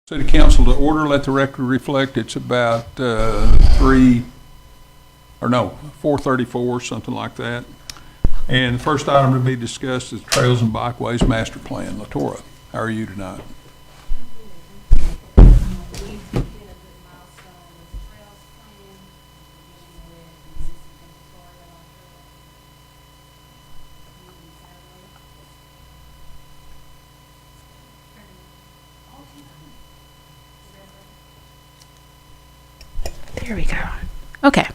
City Council to order. Let the record reflect it's about 4:34, something like that. And the first item to be discussed is Trails and Bikeways Master Plan. LaTora, how are you tonight? Here we go. Okay.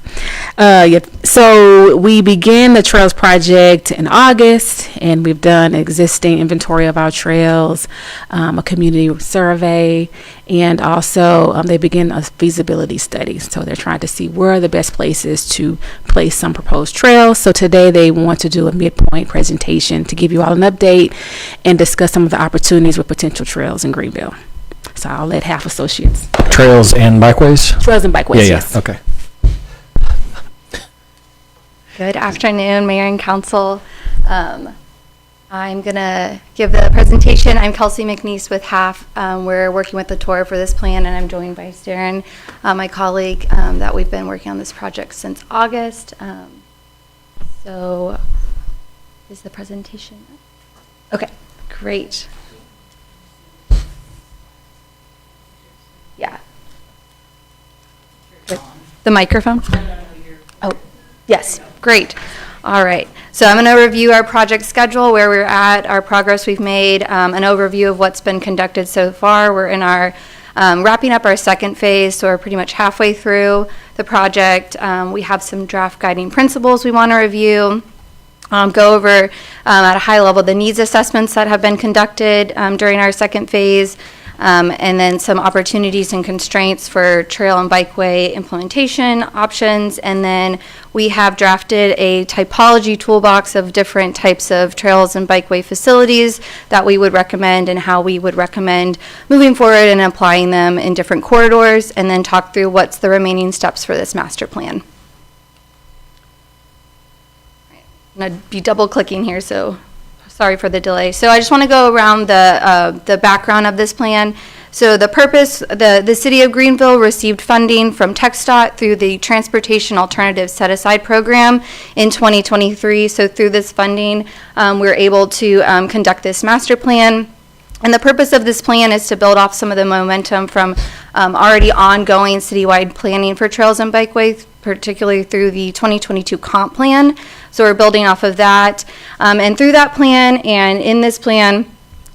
So we began the Trails project in August, and we've done existing inventory of our trails, a community survey, and also they begin a feasibility study. So they're trying to see where are the best places to place some proposed trails. So today they want to do a midpoint presentation to give you all an update and discuss some of the opportunities with potential trails in Greenville. So I'll let Half Associates. Trails and bikeways? Trails and bikeways, Yeah, yes. okay. Good afternoon, Mayor and Council. I'm going to give the presentation. I'm Kelsey McNeese with HAF. We're working with LaTora for this plan, and I'm joined by Darren, my colleague, that we've been working on this project since August. So is the presentation? Okay, great. Yeah. The microphone? Oh, yes, great. All right. So I'm going to review our project schedule, where we're at, our progress we've made, an overview of what's been conducted so far. We're in our wrapping up our second phase, so we're pretty much halfway through the project. We have some draft guiding principles we want to review. Go over at a high level the needs assessments that have been conducted during our second phase. And then some opportunities and constraints for trail and bikeway implementation options. And then we have drafted a typology toolbox of different types of trails and bikeway facilities that we would recommend and how we would recommend moving forward and applying them in different corridors, and then talk through what's the remaining steps for this master plan. I'm going to be double clicking here, so sorry for the delay. So I just want to go around the background of this plan. So the purpose, the City of Greenville received funding from TxDOT through the Transportation Alternatives Set-Aside Program in 2023. So through this funding, we're able to conduct this master plan. And the purpose of this plan is to build off some of the momentum from already ongoing citywide planning for trails and bikeways, particularly through the 2022 comp plan. So we're building off of that. And through that plan and in this plan,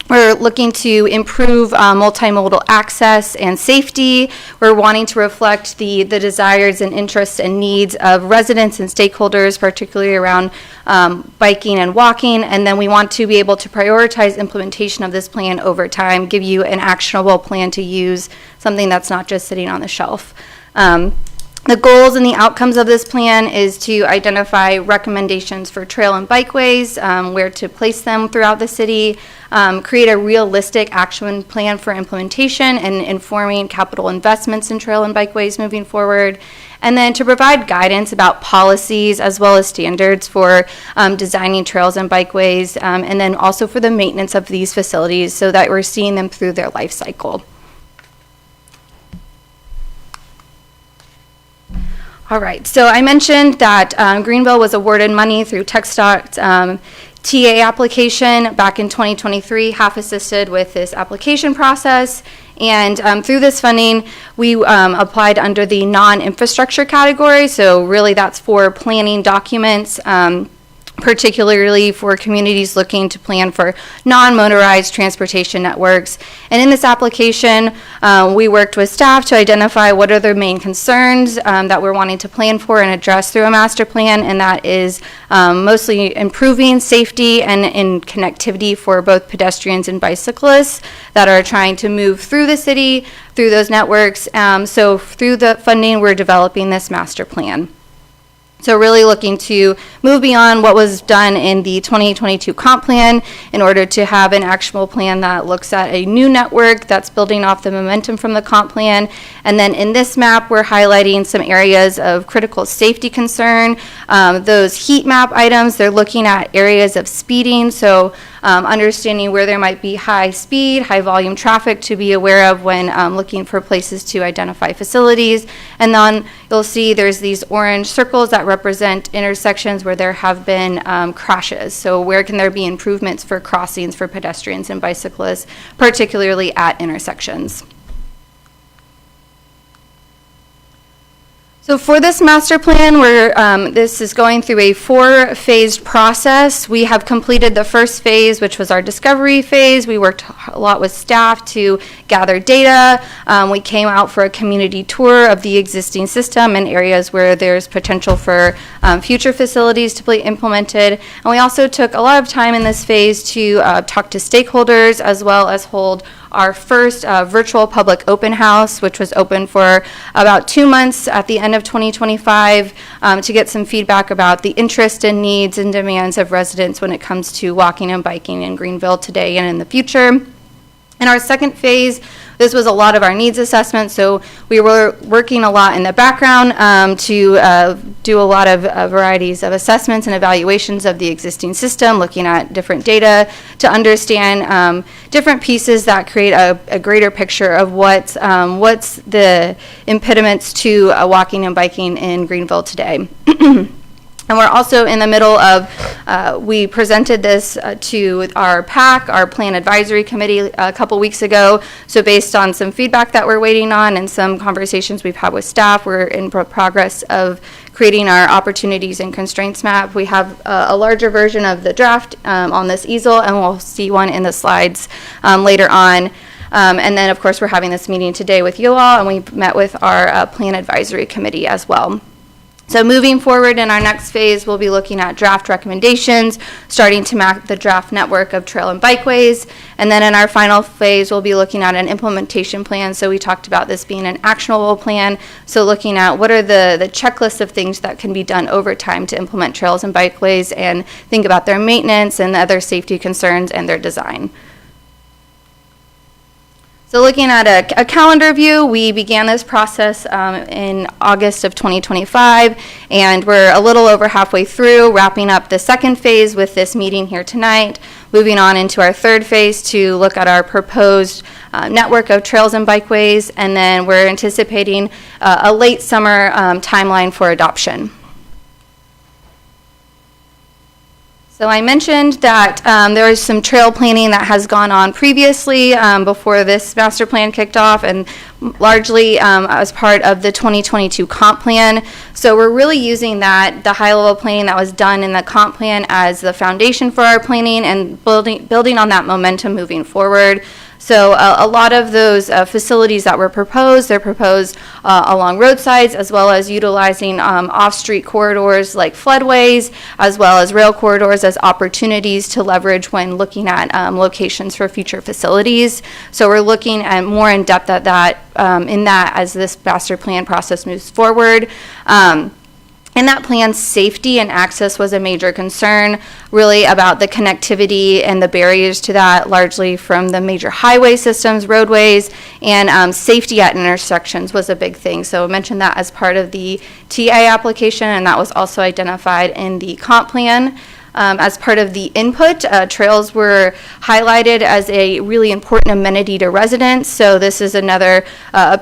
we're looking to improve multimodal access and safety. We're wanting to reflect the desires and interests and needs of residents and stakeholders, particularly around biking and walking. And then we want to be able to prioritize implementation of this plan over time, give you an actionable plan to use, something that's not just sitting on the shelf. The goals and the outcomes of this plan is to identify recommendations for trail and bikeways, where to place them throughout the city, create a realistic action plan for implementation and informing capital investments in trail and bikeways moving forward, and then to provide guidance about policies as well as standards for designing trails and bikeways, and then also for the maintenance of these facilities so that we're seeing them through their life cycle. All right, so I mentioned that Greenville was awarded money through TxDOT TA application back in 2023, half assisted with this application process. And through this funding, we applied under the non-infrastructure category. So really that's for planning documents, particularly for communities looking to plan for non-motorized transportation networks. And in this application, we worked with staff to identify what are the main concerns that we're wanting to plan for and address through a master plan, and that is mostly improving safety and in connectivity for both pedestrians and bicyclists that are trying to move through the city, through those networks. So through the funding, we're developing this master plan. So really looking to move beyond what was done in the 2022 comp plan in order to have an actionable plan that looks at a new network that's building off the momentum from the comp plan. And then in this map, we're highlighting some areas of critical safety concern. Those heat map items, they're looking at areas of speeding. So understanding where there might be high speed, high volume traffic to be aware of when looking for places to identify facilities. And then you'll see there's these orange circles that represent intersections where there have been crashes. So where can there be improvements for crossings for pedestrians and bicyclists, particularly at intersections. So for this master plan, this is going through a 4-phased process. We have completed the first phase, which was our discovery phase. We worked a lot with staff to gather data. We came out for a community tour of the existing system and areas where there's potential for future facilities to be implemented. And we also took a lot of time in this phase to talk to stakeholders, as well as hold our first virtual public open house, which was open for about 2 months at the end of 2025 to get some feedback about the interest and needs and demands of residents when it comes to walking and biking in Greenville today and in the future. In our second phase, this was a lot of our needs assessment, so we were working a lot in the background to do a lot of varieties of assessments and evaluations of the existing system, looking at different data to understand different pieces that create a greater picture of what's the impediments to walking and biking in Greenville today. And we're also in the middle of, we presented this to our PAC, our Plan Advisory Committee, a couple weeks ago. So based on some feedback that we're waiting on and some conversations we've had with staff, we're in progress of creating our opportunities and constraints map. We have a larger version of the draft on this easel, and we'll see one in the slides later on. And then, of course, we're having this meeting today with you all, and we met with our Plan Advisory Committee as well. So moving forward in our next phase, we'll be looking at draft recommendations, starting to map the draft network of trail and bikeways. And then in our final phase, we'll be looking at an implementation plan. So we talked about this being an actionable plan. So looking at what are the checklists of things that can be done over time to implement trails and bikeways and think about their maintenance and other safety concerns and their design. So looking at a calendar view, we began this process in August of 2025, and we're a little over halfway through, wrapping up the second phase with this meeting here tonight, moving on into our third phase to look at our proposed network of trails and bikeways, and then we're anticipating a late summer timeline for adoption. So I mentioned that there is some trail planning that has gone on previously before this master plan kicked off, and largely as part of the 2022 comp plan. So we're really using the high level planning that was done in the comp plan as the foundation for our planning and building on that momentum moving forward. So a lot of those facilities that were proposed, they're proposed along roadsides, as well as utilizing off-street corridors like floodways, as well as rail corridors as opportunities to leverage when looking at locations for future facilities. So we're looking at more in depth at that as this master plan process moves forward. In that plan, safety and access was a major concern, really about the connectivity and the barriers to that, largely from the major highway systems, roadways, and safety at intersections was a big thing. So I mentioned that as part of the TA application, and that was also identified in the comp plan. As part of the input, trails were highlighted as a really important amenity to residents. So this is another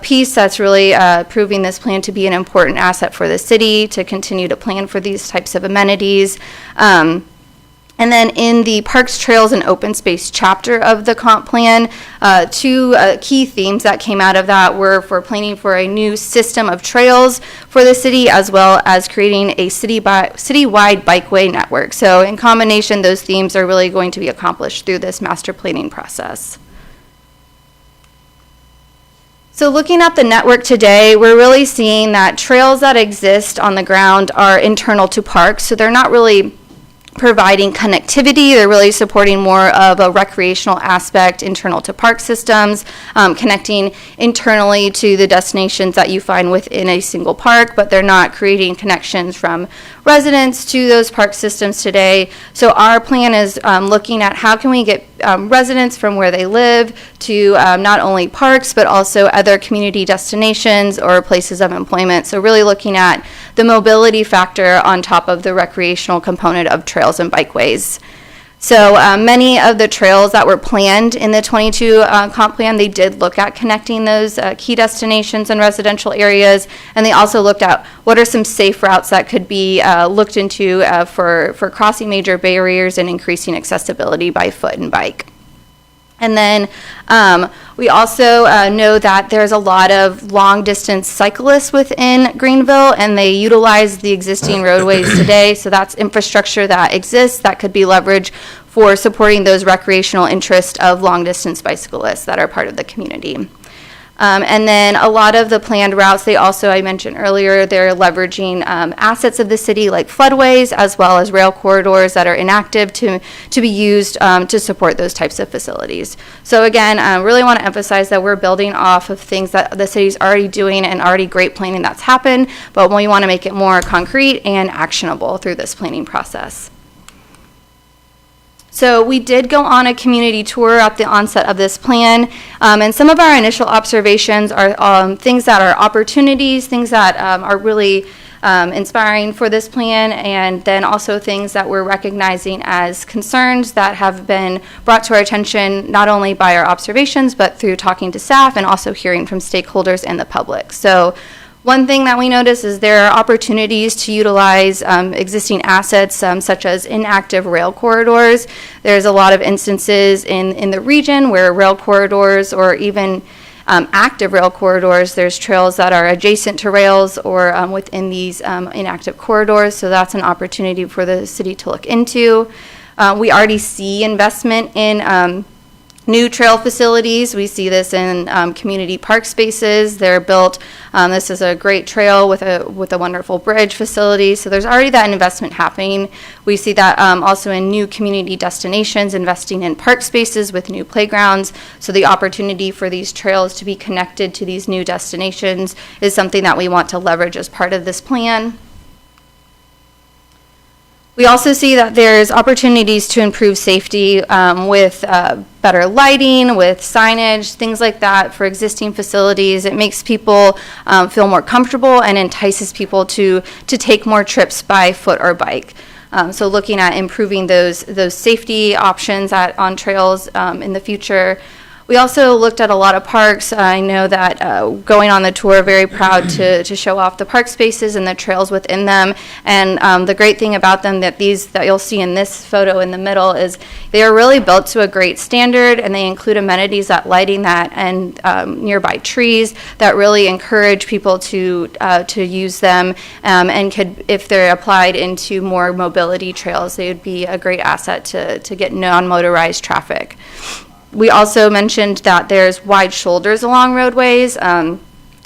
piece that's really proving this plan to be an important asset for the city to continue to plan for these types of amenities. And then in the Parks, Trails, and Open Space chapter of the comp plan, two key themes that came out of that were for planning for a new system of trails for the city, as well as creating a citywide bikeway network. So in combination, those themes are really going to be accomplished through this master planning process. So looking at the network today, we're really seeing that trails that exist on the ground are internal to parks, so they're not really providing connectivity. They're really supporting more of a recreational aspect internal to park systems, connecting internally to the destinations that you find within a single park, but they're not creating connections from residents to those park systems today. So our plan is looking at how can we get residents from where they live to not only parks, but also other community destinations or places of employment. So really looking at the mobility factor on top of the recreational component of trails and bikeways. So many of the trails that were planned in the 22 comp plan, they did look at connecting those key destinations and residential areas, and they also looked at what are some safe routes that could be looked into for crossing major barriers and increasing accessibility by foot and bike. And then we also know that there's a lot of long-distance cyclists within Greenville, and they utilize the existing roadways today. So that's infrastructure that exists that could be leveraged for supporting those recreational interests of long-distance bicyclists that are part of the community. And then a lot of the planned routes, they also, I mentioned earlier, they're leveraging assets of the city like floodways as well as rail corridors that are inactive to be used to support those types of facilities. So again, I really want to emphasize that we're building off of things that the city's already doing and already great planning that's happened, but we want to make it more concrete and actionable through this planning process. So we did go on a community tour at the onset of this plan, and some of our initial observations are things that are opportunities, things that are really inspiring for this plan, and then also things that we're recognizing as concerns that have been brought to our attention not only by our observations, but through talking to staff and also hearing from stakeholders and the public. So one thing that we notice is there are opportunities to utilize existing assets such as inactive rail corridors. There's a lot of instances in the region where rail corridors or even active rail corridors, there's trails that are adjacent to rails or within these inactive corridors. So that's an opportunity for the city to look into. We already see investment in new trail facilities. We see this in community park spaces. They're built, this is a great trail with a wonderful bridge facility. So there's already that investment happening. We see that also in new community destinations, investing in park spaces with new playgrounds. So the opportunity for these trails to be connected to these new destinations is something that we want to leverage as part of this plan. We also see that there's opportunities to improve safety with better lighting, with signage, things like that for existing facilities. It makes people feel more comfortable and entices people to take more trips by foot or bike. So looking at improving those safety options on trails in the future. We also looked at a lot of parks. I know that going on the tour, very proud to show off the park spaces and the trails within them. And the great thing about them that you'll see in this photo in the middle is they are really built to a great standard, and they include amenities that lighting that and nearby trees that really encourage people to use them and could, if they're applied into more mobility trails, they would be a great asset to get non-motorized traffic. We also mentioned that there's wide shoulders along roadways.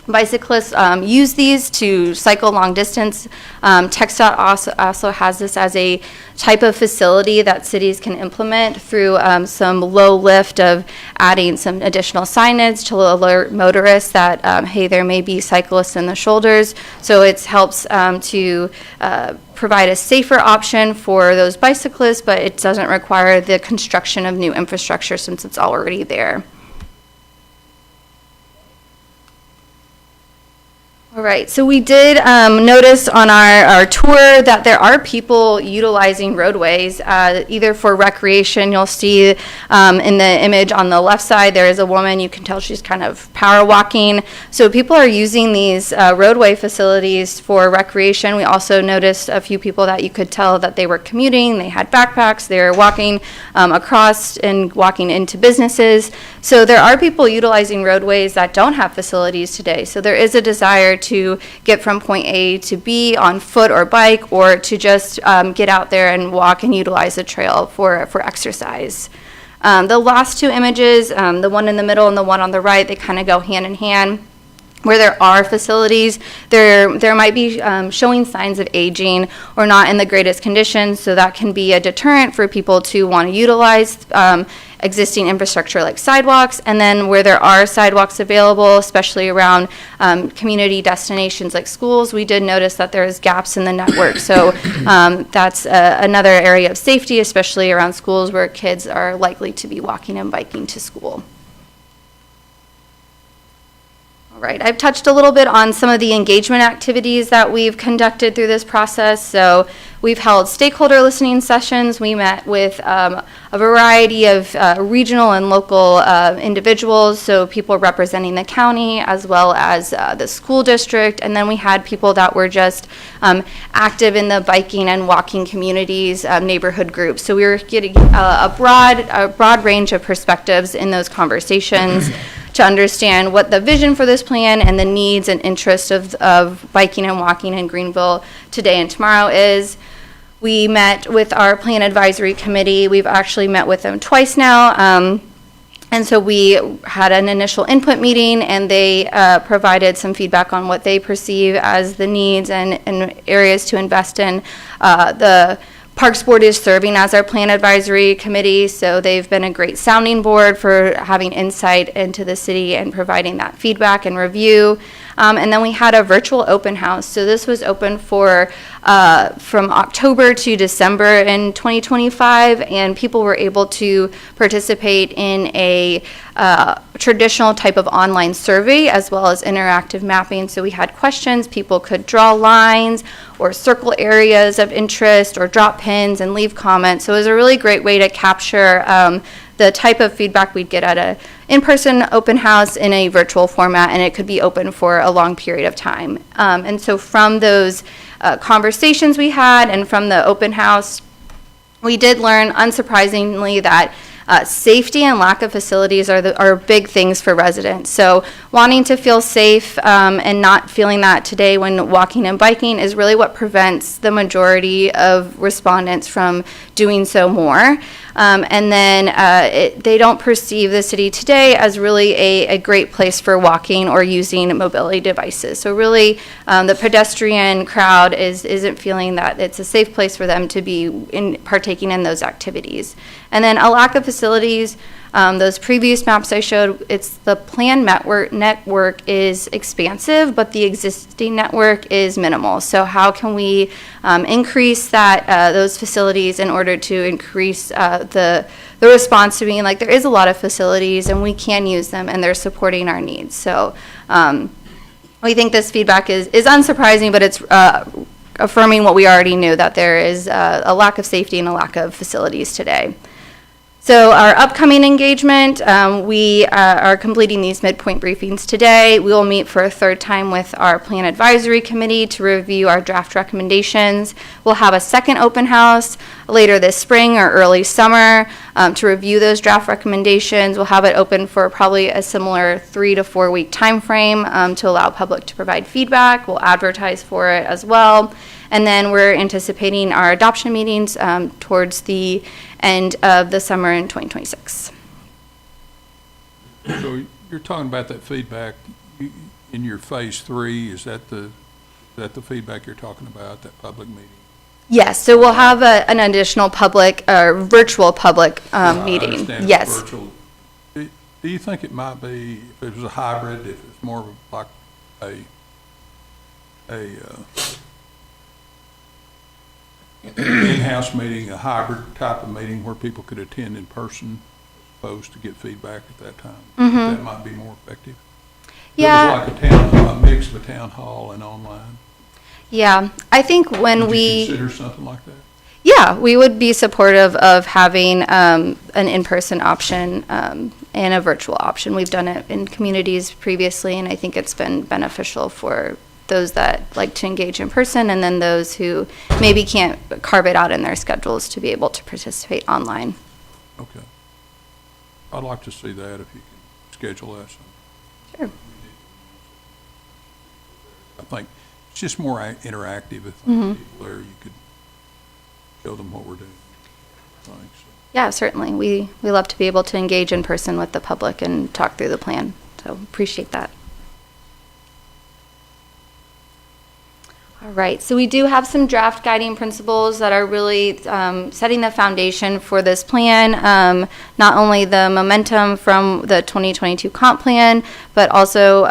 Bicyclists use these to cycle long distance. TxDOT also has this as a type of facility that cities can implement through some low lift of adding some additional signage to alert motorists that, hey, there may be cyclists in the shoulders. So it helps to provide a safer option for those bicyclists, but it doesn't require the construction of new infrastructure since it's already there. All right, so we did notice on our tour that there are people utilizing roadways either for recreation. You'll see in the image on the left side, there is a woman, you can tell she's kind of power walking. So people are using these roadway facilities for recreation. We also noticed a few people that you could tell that they were commuting, they had backpacks, they were walking across and walking into businesses. So there are people utilizing roadways that don't have facilities today. So there is a desire to get from point A to B on foot or bike, or to just get out there and walk and utilize the trail for exercise. The last two images, the one in the middle and the one on the right, they kind of go hand in hand. Where there are facilities, there might be showing signs of aging or not in the greatest condition, so that can be a deterrent for people to want to utilize existing infrastructure like sidewalks. And then where there are sidewalks available, especially around community destinations like schools, we did notice that there's gaps in the network. So that's another area of safety, especially around schools where kids are likely to be walking and biking to school. All right, I've touched a little bit on some of the engagement activities that we've conducted through this process. So we've held stakeholder listening sessions. We met with a variety of regional and local individuals, so people representing the county as well as the school district. And then we had people that were just active in the biking and walking communities, neighborhood groups. So we were getting a broad range of perspectives in those conversations to understand what the vision for this plan and the needs and interests of biking and walking in Greenville today and tomorrow is. We met with our plan advisory committee. We've actually met with them twice now. And so we had an initial input meeting, and they provided some feedback on what they perceive as the needs and areas to invest in. The Parks Board is serving as our plan advisory committee, so they've been a great sounding board for having insight into the city and providing that feedback and review. And then we had a virtual open house. So this was open for from October to December in 2025, and people were able to participate in a traditional type of online survey as well as interactive mapping. So we had questions, people could draw lines or circle areas of interest or drop pins and leave comments. So it was a really great way to capture the type of feedback we'd get at a in-person open house in a virtual format, and it could be open for a long period of time. And so from those conversations we had and from the open house, we did learn, unsurprisingly, that safety and lack of facilities are big things for residents. So wanting to feel safe and not feeling that today when walking and biking is really what prevents the majority of respondents from doing so more. And then they don't perceive the city today as really a great place for walking or using mobility devices. So really the pedestrian crowd isn't feeling that it's a safe place for them to be partaking in those activities. And then a lack of facilities. Those previous maps I showed, it's the planned network is expansive, but the existing network is minimal. So how can we increase that those facilities in order to increase the response to being like there is a lot of facilities and we can use them and they're supporting our needs. So we think this feedback is unsurprising, but it's affirming what we already knew, that there is a lack of safety and a lack of facilities today. So our upcoming engagement, we are completing these midpoint briefings today. We will meet for a third time with our plan advisory committee to review our draft recommendations. We'll have a second open house later this spring or early summer to review those draft recommendations. We'll have it open for probably a similar 3 to 4 week time frame to allow public to provide feedback. We'll advertise for it as well. And then we're anticipating our adoption meetings towards the end of the summer in 2026. So you're talking about that feedback in your phase 3. Is that the feedback you're talking about, that public meeting? Yes, so we'll have an additional public, virtual public meeting. I understand Yes. it's virtual. Do you think it might be, if it was a hybrid, if it's more of like a in-house meeting, a hybrid type of meeting where people could attend in person as opposed to get feedback at that time? That might be more effective? Yeah. It was like a mix of a town hall and online. Yeah, I think when Would we... you consider something like that? Yeah, we would be supportive of having an in-person option and a virtual option. We've done it in communities previously, and I think it's been beneficial for those that like to engage in person, and then those who maybe can't carve it out in their schedules to be able to participate online. Okay. I'd like to see that if you can schedule that. Sure. I think it's just more interactive. If people there, you could show them what we're doing. Thanks. Yeah, certainly. We love to be able to engage in person with the public and talk through the plan, so appreciate that. All right, so we do have some draft guiding principles that are really setting the foundation for this plan, not only the momentum from the 2022 comp plan, but also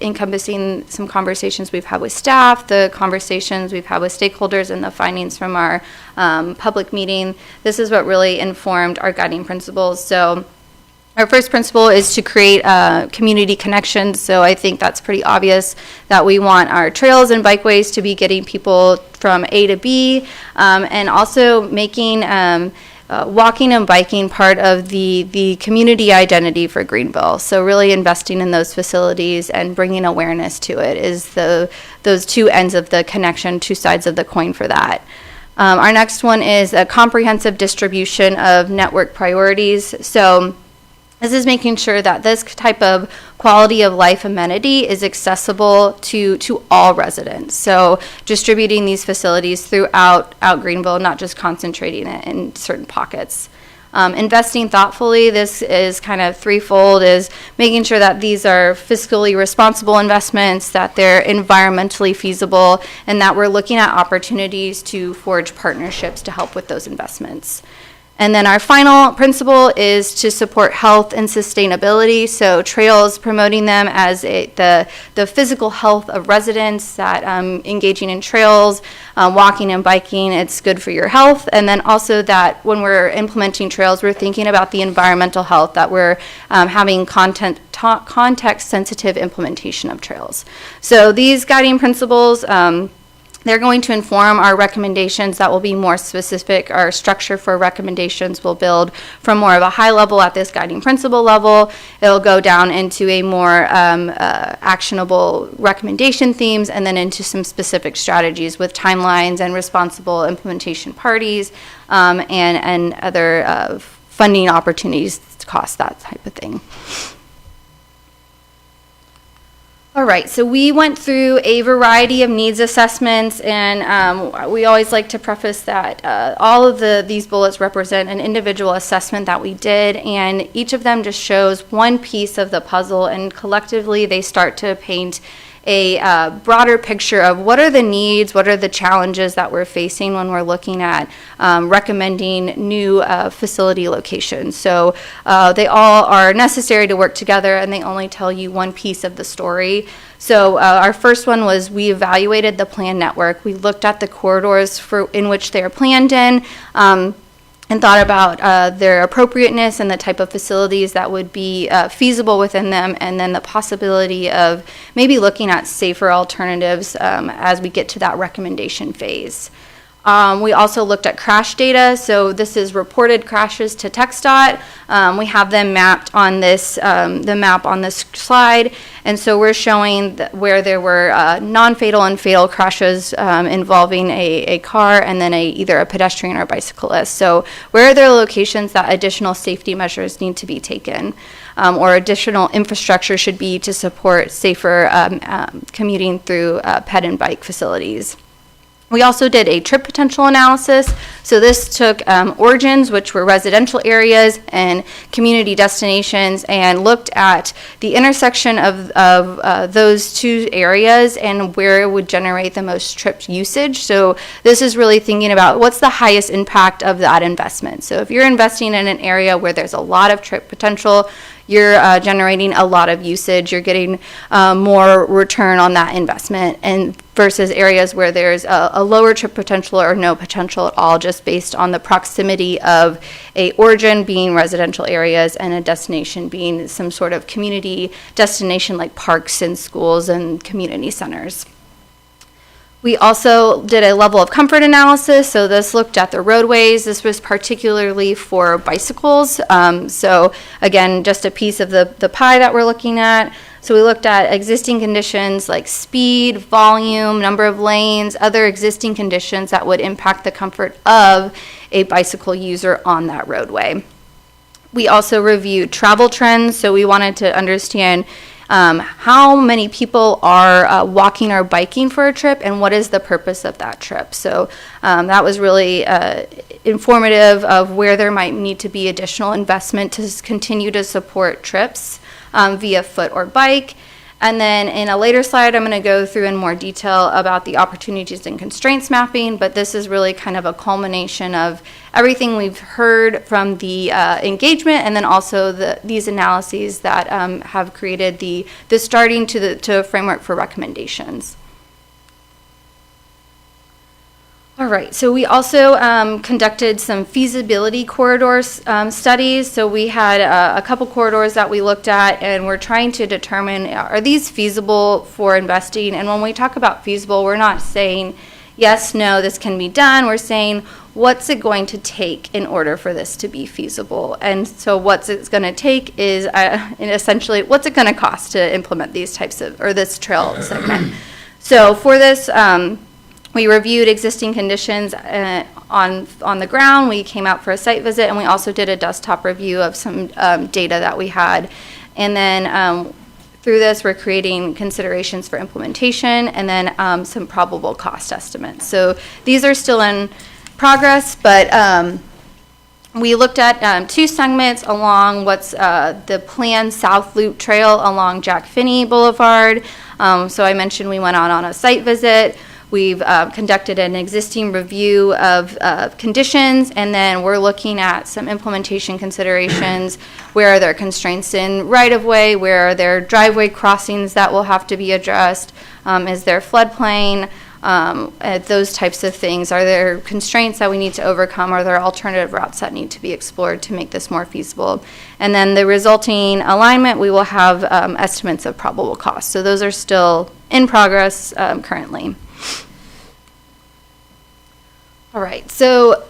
encompassing some conversations we've had with staff, the conversations we've had with stakeholders, and the findings from our public meeting. This is what really informed our guiding principles. So Our first principle is to create community connections. So I think that's pretty obvious that we want our trails and bikeways to be getting people from A to B, and also making walking and biking part of the community identity for Greenville. So really investing in those facilities and bringing awareness to it is those two ends of the connection, two sides of the coin for that. Our next one is a comprehensive distribution of network priorities. So this is making sure that this type of quality of life amenity is accessible to all residents. So distributing these facilities throughout Greenville, not just concentrating it in certain pockets. Investing thoughtfully, this is kind of threefold, is making sure that these are fiscally responsible investments, that they're environmentally feasible, and that we're looking at opportunities to forge partnerships to help with those investments. And then our final principle is to support health and sustainability. So trails, promoting them as the physical health of residents, that engaging in trails, walking and biking, it's good for your health. And then also that when we're implementing trails, we're thinking about the environmental health, that we're having context-sensitive implementation of trails. So these guiding principles, they're going to inform our recommendations that will be more specific. Our structure for recommendations will build from more of a high level at this guiding principle level. It'll go down into a more actionable recommendation themes, and then into some specific strategies with timelines and responsible implementation parties, and other funding opportunities to cost, that type of thing. All right, so we went through a variety of needs assessments, and we always like to preface that all of these bullets represent an individual assessment that we did, and each of them just shows one piece of the puzzle, and collectively they start to paint a broader picture of what are the needs, what are the challenges that we're facing when we're looking at recommending new facility locations. So they all are necessary to work together, and they only tell you one piece of the story. So our first one was we evaluated the plan network. We looked at the corridors in which they are planned in, and thought about their appropriateness and the type of facilities that would be feasible within them, and then the possibility of maybe looking at safer alternatives as we get to that recommendation phase. We also looked at crash data. So this is reported crashes to TxDOT. We have them mapped on this, the map on this slide. And so we're showing where there were non-fatal and fatal crashes involving a car and then either a pedestrian or bicyclist. So where are there locations that additional safety measures need to be taken, or additional infrastructure should be to support safer commuting through ped and bike facilities. We also did a trip potential analysis. So this took origins, which were residential areas, and community destinations, and looked at the intersection of those two areas and where it would generate the most trip usage. So this is really thinking about what's the highest impact of that investment. So if you're investing in an area where there's a lot of trip potential, you're generating a lot of usage, you're getting more return on that investment, and versus areas where there's a lower trip potential or no potential at all, just based on the proximity of a origin being residential areas and a destination being some sort of community destination like parks and schools and community centers. We also did a level of comfort analysis. So this looked at the roadways. This was particularly for bicycles. So again, just a piece of the pie that we're looking at. So we looked at existing conditions like speed, volume, number of lanes, other existing conditions that would impact the comfort of a bicycle user on that roadway. We also reviewed travel trends. So we wanted to understand how many people are walking or biking for a trip, and what is the purpose of that trip. So that was really informative of where there might need to be additional investment to continue to support trips via foot or bike. And then in a later slide, I'm going to go through in more detail about the opportunities and constraints mapping, but this is really kind of a culmination of everything we've heard from the engagement, and then also these analyses that have created the starting to a framework for recommendations. All right, so we also conducted some feasibility corridors studies. So we had a couple corridors that we looked at, and we're trying to determine, are these feasible for investing? And when we talk about feasible, we're not saying, yes, no, this can be done. We're saying, what's it going to take in order for this to be feasible? And so what's it's going to take is essentially, what's it going to cost to implement these types of, or this trail segment? So for this, we reviewed existing conditions on the ground. We came out for a site visit, and we also did a desktop review of some data that we had. And then through this, we're creating considerations for implementation, and then some probable cost estimates. So these are still in progress, but we looked at 2 segments along what's the planned South Loop Trail along Jack Finney Boulevard. So I mentioned we went on a site visit. We've conducted an existing review of conditions, and then we're looking at some implementation considerations. Where are there constraints in right-of-way? Where are there driveway crossings that will have to be addressed? Is there floodplain? Those types of things. Are there constraints that we need to overcome? Are there alternative routes that need to be explored to make this more feasible? And then the resulting alignment, we will have estimates of probable costs. So those are still in progress currently. All right, so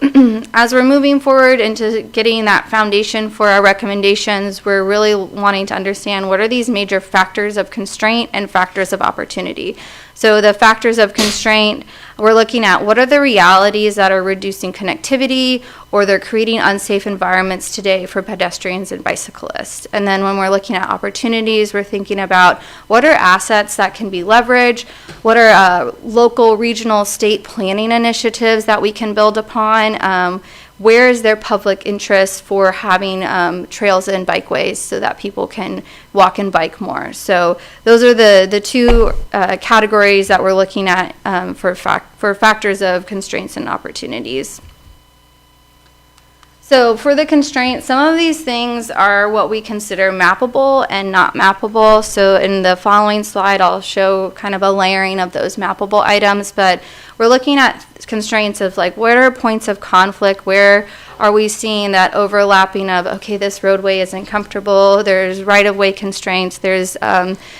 as we're moving forward into getting that foundation for our recommendations, we're really wanting to understand what are these major factors of constraint and factors of opportunity. So the factors of constraint, we're looking at what are the realities that are reducing connectivity or they're creating unsafe environments today for pedestrians and bicyclists. And then when we're looking at opportunities, we're thinking about what are assets that can be leveraged, what are local, regional, state planning initiatives that we can build upon, where is there public interest for having trails and bikeways so that people can walk and bike more. So those are the 2 categories that we're looking at for factors of constraints and opportunities. So for the constraints, some of these things are what we consider mappable and not mappable. So in the following slide, I'll show kind of a layering of those mappable items, but we're looking at constraints of like, where are points of conflict? Where are we seeing that overlapping of, okay, this roadway isn't comfortable, there's right-of-way constraints, there's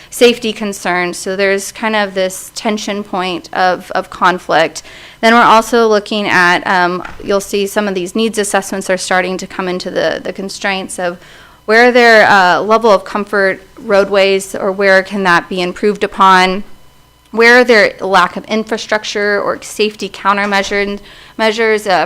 safety concerns, so there's kind of this tension point of conflict. Then we're also looking at, you'll see some of these needs assessments are starting to come into the constraints of where are there level of comfort roadways, or where can that be improved upon? Where are there lack of infrastructure or safety countermeasures,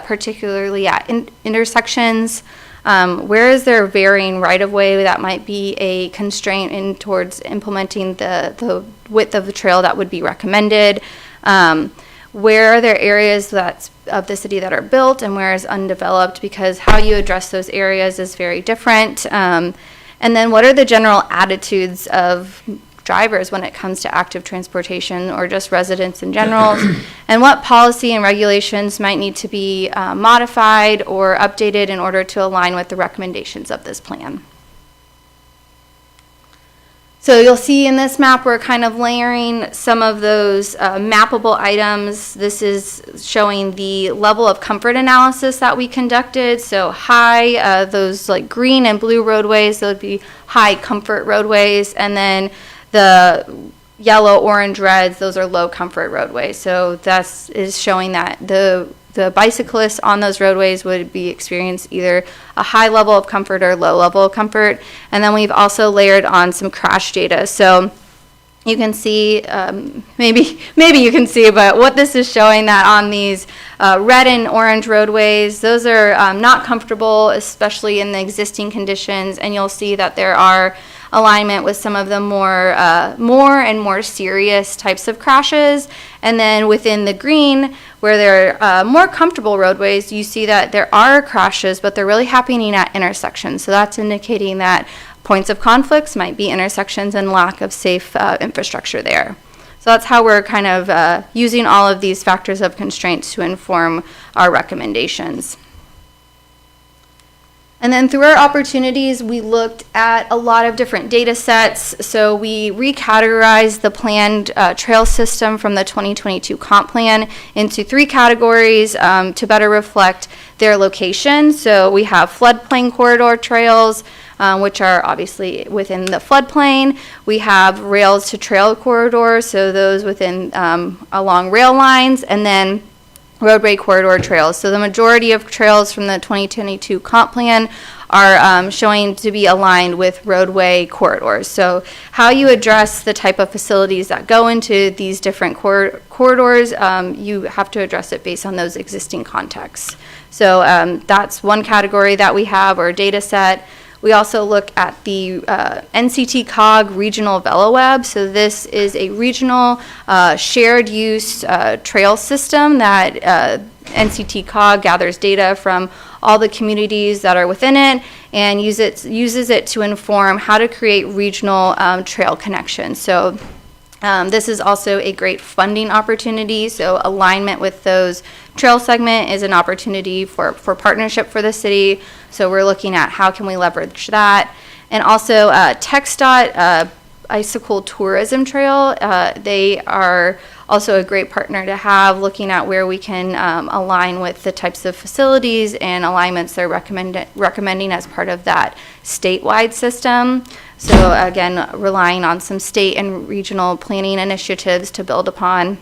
particularly at intersections? Where is there varying right-of-way that might be a constraint in towards implementing the width of the trail that would be recommended? Where are there areas of the city that are built and where is undeveloped? Because how you address those areas is very different. And then what are the general attitudes of drivers when it comes to active transportation or just residents in general, and what policy and regulations might need to be modified or updated in order to align with the recommendations of this plan. So you'll see in this map, we're kind of layering some of those mappable items. This is showing the level of comfort analysis that we conducted. So high, those like green and blue roadways, those would be high comfort roadways, and then the yellow, orange, reds, those are low comfort roadways. So that is showing that the bicyclists on those roadways would be experienced either a high level of comfort or low level of comfort. And then we've also layered on some crash data. So you can see, maybe you can see, but what this is showing that on these red and orange roadways, those are not comfortable, especially in the existing conditions. And you'll see that there are alignment with some of the more and more serious types of crashes. And then within the green, where there are more comfortable roadways, you see that there are crashes, but they're really happening at intersections. So that's indicating that points of conflicts might be intersections and lack of safe infrastructure there. So that's how we're kind of using all of these factors of constraints to inform our recommendations. And then through our opportunities, we looked at a lot of different data sets. So we recategorized the planned trail system from the 2022 comp plan into 3 categories to better reflect their location. So we have floodplain corridor trails, which are obviously within the floodplain. We have rails to trail corridors, so those within along rail lines, and then roadway corridor trails. So the majority of trails from the 2022 comp plan are showing to be aligned with roadway corridors. So how you address the type of facilities that go into these different corridors, you have to address it based on those existing contexts. So that's one category that we have, or data set. We also look at the NCT COG regional VeloWeb. So this is a regional shared use trail system that NCT COG gathers data from all the communities that are within it and uses it to inform how to create regional trail connections. So this is also a great funding opportunity. So alignment with those trail segment is an opportunity for partnership for the city. So we're looking at how can we leverage that. And also TxDOT Icicle Tourism Trail, they are also a great partner to have, looking at where we can align with the types of facilities and alignments they're recommending as part of that statewide system. So again, relying on some state and regional planning initiatives to build upon.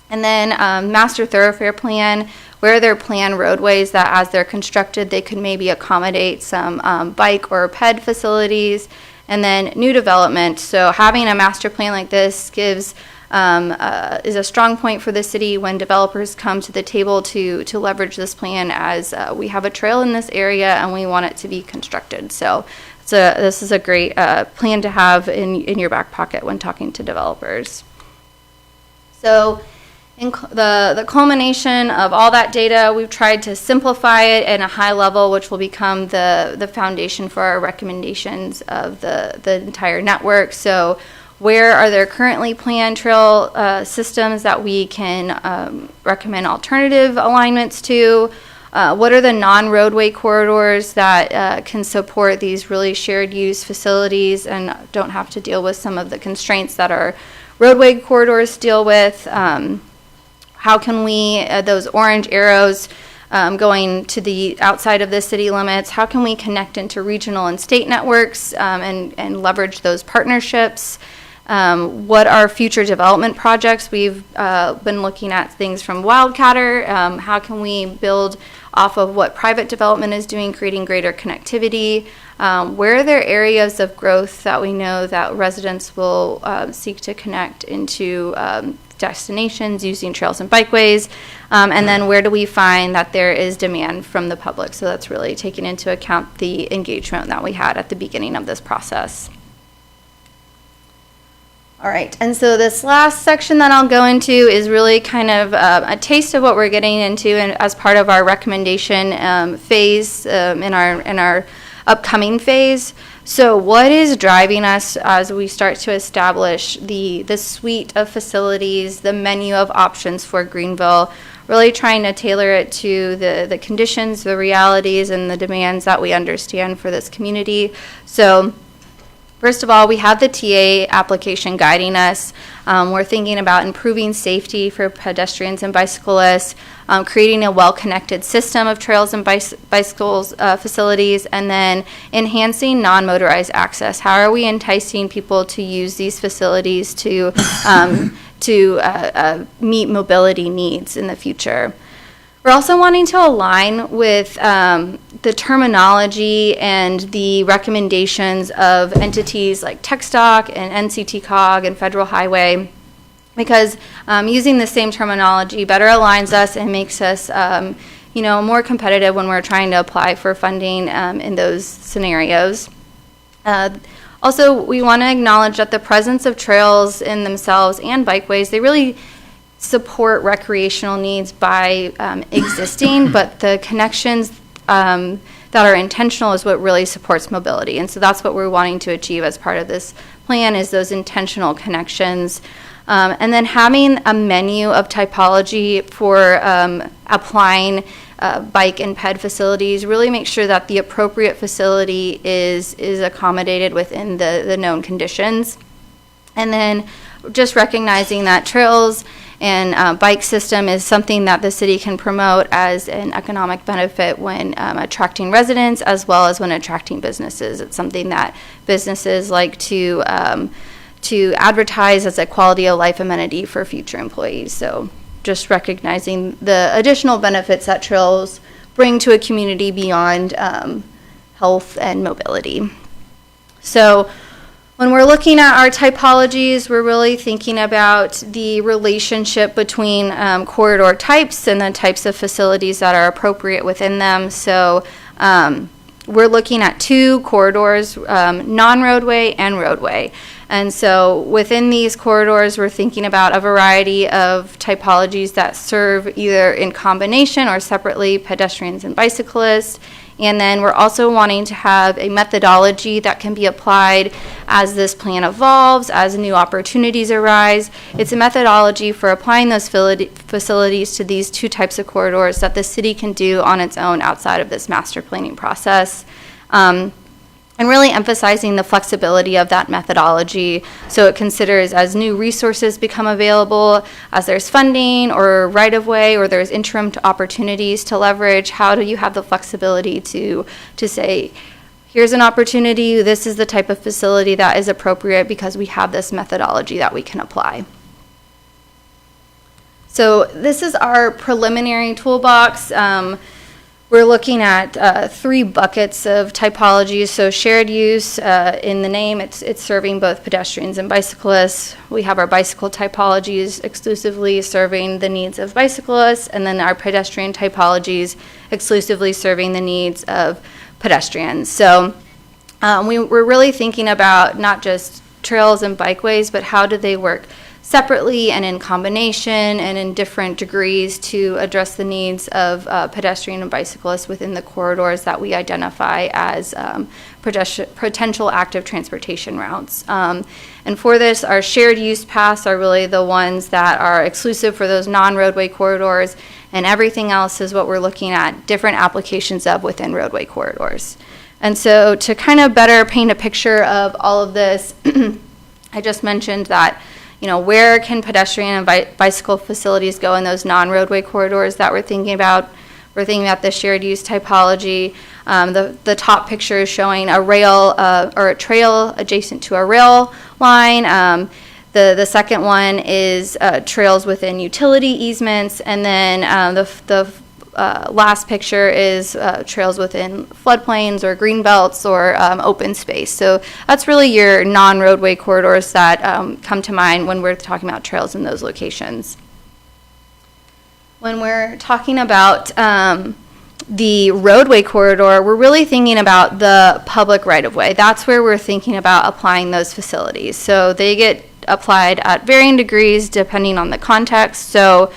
And then master thoroughfare plan, where they're planned roadways that as they're constructed, they could maybe accommodate some bike or ped facilities. And then new development. So having a master plan like this gives is a strong point for the city when developers come to the table to leverage this plan, as we have a trail in this area and we want it to be constructed. So this is a great plan to have in your back pocket when talking to developers. So in the culmination of all that data, we've tried to simplify it in a high level, which will become the foundation for our recommendations of the entire network. So where are there currently planned trail systems that we can recommend alternative alignments to? What are the non-roadway corridors that can support these really shared use facilities and don't have to deal with some of the constraints that our roadway corridors deal with? How can we, those orange arrows going to the outside of the city limits, how can we connect into regional and state networks and leverage those partnerships? What are future development projects? We've been looking at things from Wildcatter. How can we build off of what private development is doing, creating greater connectivity? Where are there areas of growth that we know that residents will seek to connect into destinations using trails and bikeways? And then where do we find that there is demand from the public? So that's really taking into account the engagement that we had at the beginning of this process. All right, and so this last section that I'll go into is really kind of a taste of what we're getting into and as part of our recommendation phase in our upcoming phase. So what is driving us as we start to establish the suite of facilities, the menu of options for Greenville, really trying to tailor it to the conditions, the realities, and the demands that we understand for this community. So first of all, we have the TA application guiding us. We're thinking about improving safety for pedestrians and bicyclists, creating a well-connected system of trails and bicycles facilities, and then enhancing non-motorized access. How are we enticing people to use these facilities to meet mobility needs in the future? We're also wanting to align with the terminology and the recommendations of entities like TxDOT and NCT COG and Federal Highway, because using the same terminology better aligns us and makes us more competitive when we're trying to apply for funding in those scenarios. Also, we want to acknowledge that the presence of trails in themselves and bikeways, they really support recreational needs by existing, but the connections that are intentional is what really supports mobility. And so that's what we're wanting to achieve as part of this plan, is those intentional connections. And then having a menu of typology for applying bike and ped facilities, really make sure that the appropriate facility is accommodated within the known conditions. And then just recognizing that trails and bike system is something that the city can promote as an economic benefit when attracting residents as well as when attracting businesses. It's something that businesses like to advertise as a quality of life amenity for future employees. So just recognizing the additional benefits that trails bring to a community beyond health and mobility. So when we're looking at our typologies, we're really thinking about the relationship between corridor types and the types of facilities that are appropriate within them. So we're looking at 2 corridors, non-roadway and roadway. And so within these corridors, we're thinking about a variety of typologies that serve either in combination or separately pedestrians and bicyclists. And then we're also wanting to have a methodology that can be applied as this plan evolves, as new opportunities arise. It's a methodology for applying those facilities to these 2 types of corridors that the city can do on its own outside of this master planning process. And really emphasizing the flexibility of that methodology, so it considers as new resources become available, as there's funding or right-of-way or there's interim opportunities to leverage, how do you have the flexibility to say, here's an opportunity, this is the type of facility that is appropriate because we have this methodology that we can apply. So this is our preliminary toolbox. We're looking at 3 buckets of typologies. So shared use, in the name, it's serving both pedestrians and bicyclists. We have our bicycle typologies exclusively serving the needs of bicyclists, and then our pedestrian typologies exclusively serving the needs of pedestrians. So we're really thinking about not just trails and bikeways, but how do they work separately and in combination and in different degrees to address the needs of pedestrian and bicyclists within the corridors that we identify as potential active transportation routes. And for this, our shared use paths are really the ones that are exclusive for those non-roadway corridors, and everything else is what we're looking at different applications of within roadway corridors. And so to kind of better paint a picture of all of this, I just mentioned that, you know, where can pedestrian and bicycle facilities go in those non-roadway corridors that we're thinking about? We're thinking about the shared use typology. The top picture is showing a rail or a trail adjacent to a rail line. The second one is trails within utility easements, and then the last picture is trails within floodplains or green belts or open space. So that's really your non-roadway corridors that come to mind when we're talking about trails in those locations. When we're talking about the roadway corridor, we're really thinking about the public right-of-way. That's where we're thinking about applying those facilities. So they get applied at varying degrees depending on the context. So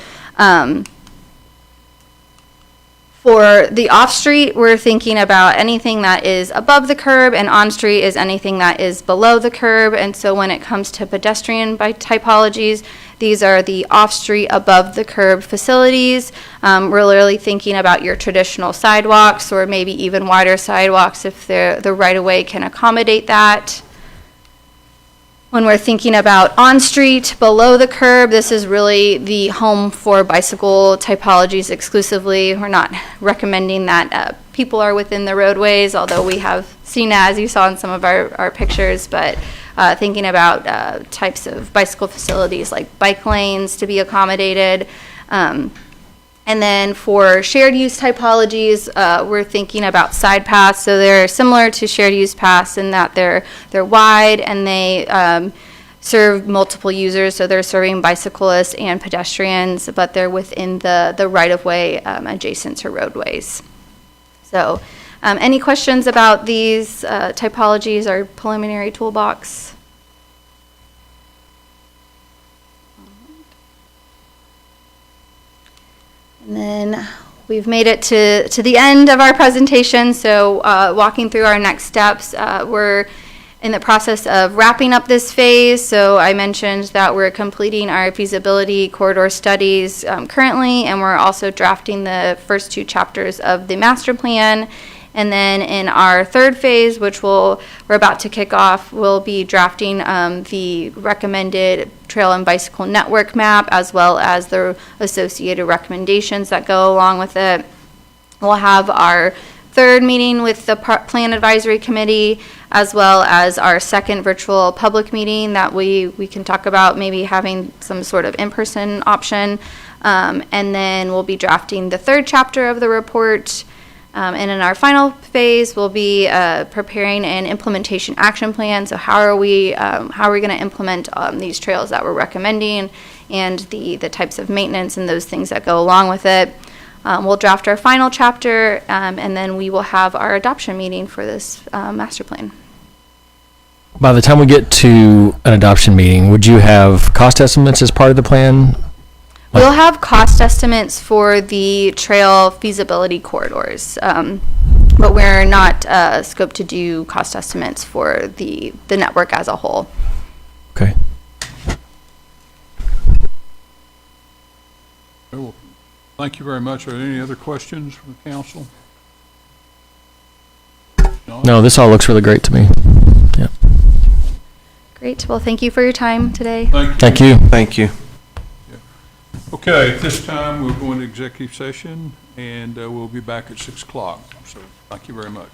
for the off-street, we're thinking about anything that is above the curb, and on-street is anything that is below the curb. And so when it comes to pedestrian typologies, these are the off-street, above the curb facilities. We're really thinking about your traditional sidewalks or maybe even wider sidewalks if the right-of-way can accommodate that. When we're thinking about on-street, below the curb, this is really the home for bicycle typologies exclusively. We're not recommending that people are within the roadways, although we have seen, as you saw in some of our pictures, but thinking about types of bicycle facilities like bike lanes to be accommodated. And then for shared use typologies, we're thinking about side paths. So they're similar to shared use paths in that they're wide and they serve multiple users. So they're serving bicyclists and pedestrians, but they're within the right-of-way adjacent to roadways. So any questions about these typologies or preliminary toolbox? And then we've made it to the end of our presentation, so walking through our next steps, we're in the process of wrapping up this phase. So I mentioned that we're completing our feasibility corridor studies currently, and we're also drafting the first 2 chapters of the master plan. And then in our third phase, which we're about to kick off, we'll be drafting the recommended trail and bicycle network map, as well as the associated recommendations that go along with it. We'll have our third meeting with the Plan Advisory Committee, as well as our second virtual public meeting that we can talk about maybe having some sort of in-person option. And then we'll be drafting the third chapter of the report. And in our final phase, we'll be preparing an implementation action plan. So how are we going to implement these trails that we're recommending, and the types of maintenance and those things that go along with it. We'll draft our final chapter, and then we will have our adoption meeting for this master plan. By the time we get to an adoption meeting, would you have cost estimates as part of the plan? We'll have cost estimates for the trail feasibility corridors, but we're not scoped to do cost estimates for the network as a whole. Okay. Well, thank you very much. Are there any other questions from the council? No, this all looks really great to me. Yeah. Great. Well, thank you for your time today. Thank you. Thank you. Okay, at this time, we'll go into executive session, and we'll be back at 6 o'clock. So thank you very much.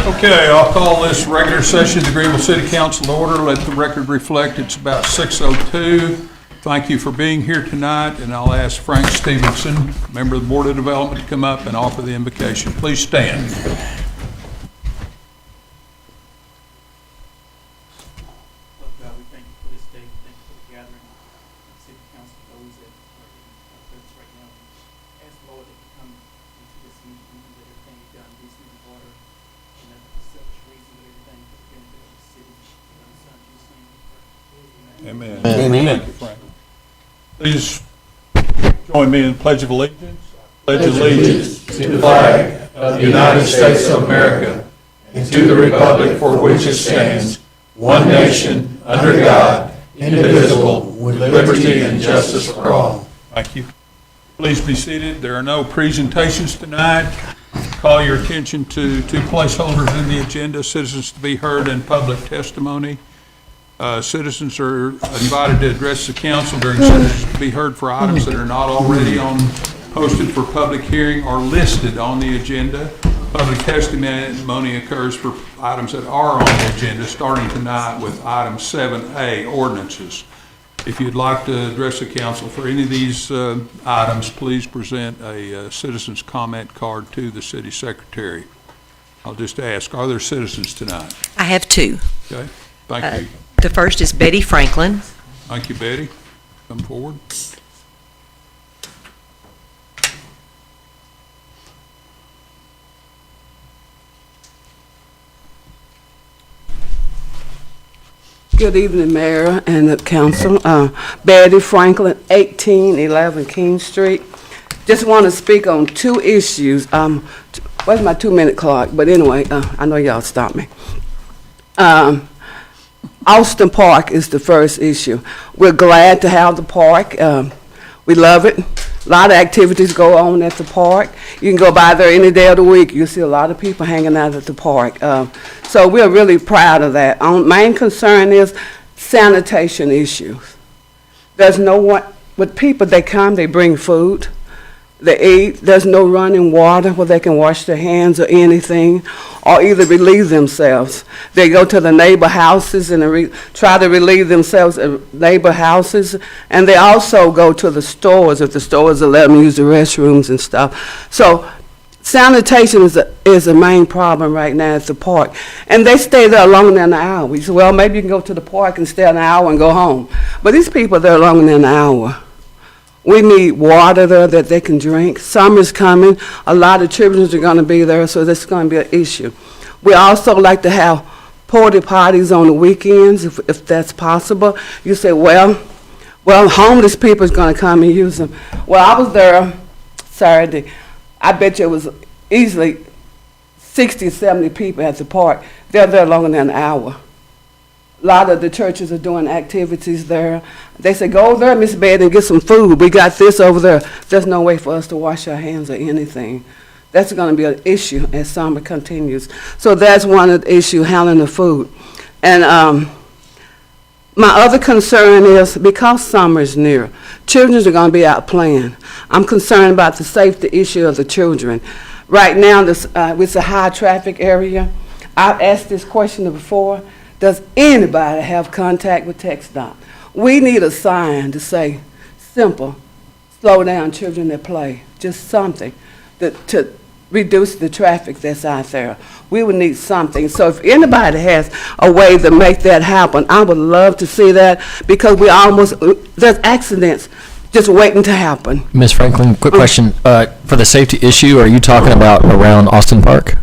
Okay, I'll call this regular session of the Greenville City Council to order. Let the record reflect it's about 6:02. Thank you for being here tonight, and I'll ask Frank Stevenson, member of the Board of Development, to come up and offer the invocation. Please stand. Lord God, we thank you for this day. We thank you for the gathering of the city council, those that are in our presence right now. We ask, Lord, that you come into this meeting, and that everything you've done recently in order, and that for selfish reason, that everything for the benefit of the city. In your son, Jesus' name, we pray. Amen. Amen. Thank you, Frank. Please join me in the Pledge of Allegiance. Pledge allegiance to the flag of the United States of America and to the republic for which it stands, one nation, under God, indivisible, with liberty and justice for all. Thank you. Please be seated. There are no presentations tonight. Call your attention to two placeholders in the agenda, citizens to be heard and public testimony. Citizens are invited to address the council during citizens to be heard for items that are not already posted for public hearing or listed on the agenda. Public testimony occurs for items that are on the agenda, starting tonight with item 7A, ordinances. If you'd like to address the council for any of these items, please present a citizen's comment card to the city secretary. I'll just ask, are there citizens tonight? I have two. Okay, thank you. The first is Betty Franklin. Thank you, Betty. Come forward. Good evening, Mayor and the council. Betty Franklin, 1811 King Street. Just want to speak on two issues. Where's my 2-minute clock? But anyway, I know y'all stop me. Austin Park is the first issue. We're glad to have the park. We love it. A lot of activities go on at the park. You can go by there any day of the week. You'll see a lot of people hanging out at the park. So we're really proud of that. Our main concern is sanitation issues. There's no one, with people, they come, they bring food, they eat. There's no running water where they can wash their hands or anything, or either relieve themselves. They go to the neighbor houses and try to relieve themselves at neighbor houses, and they also go to the stores if the stores will let them use the restrooms and stuff. So sanitation is a main problem right now at the park, and they stay there longer than an hour. We say, well, maybe you can go to the park and stay an hour and go home, but these people are there longer than an hour. We need water there that they can drink. Summer's coming. A lot of children are going to be there, so that's going to be an issue. We also like to have porta potties on the weekends, if that's possible. You say, well, homeless people is going to come and use them. Well, I was there Saturday. I bet you it was easily 60, 70 people at the park. They're there longer than an hour. A lot of the churches are doing activities there. They say, go over there, Miss Betty, and get some food. We got this over there. There's no way for us to wash our hands or anything. That's going to be an issue as summer continues. So that's one of the issues, handling the food. And my other concern is, because summer is near, children are going to be out playing. I'm concerned about the safety issue of the children. Right now, it's a high traffic area. I've asked this question before. Does anybody have contact with TxDOT? We need a sign to say, simple, slow down children that play, just something to reduce the traffic that's out there. We would need something. So if anybody has a way to make that happen, I would love to see that, because there's accidents just waiting to happen. Ms. Franklin, quick question. For the safety issue, are you talking about around Austin Park?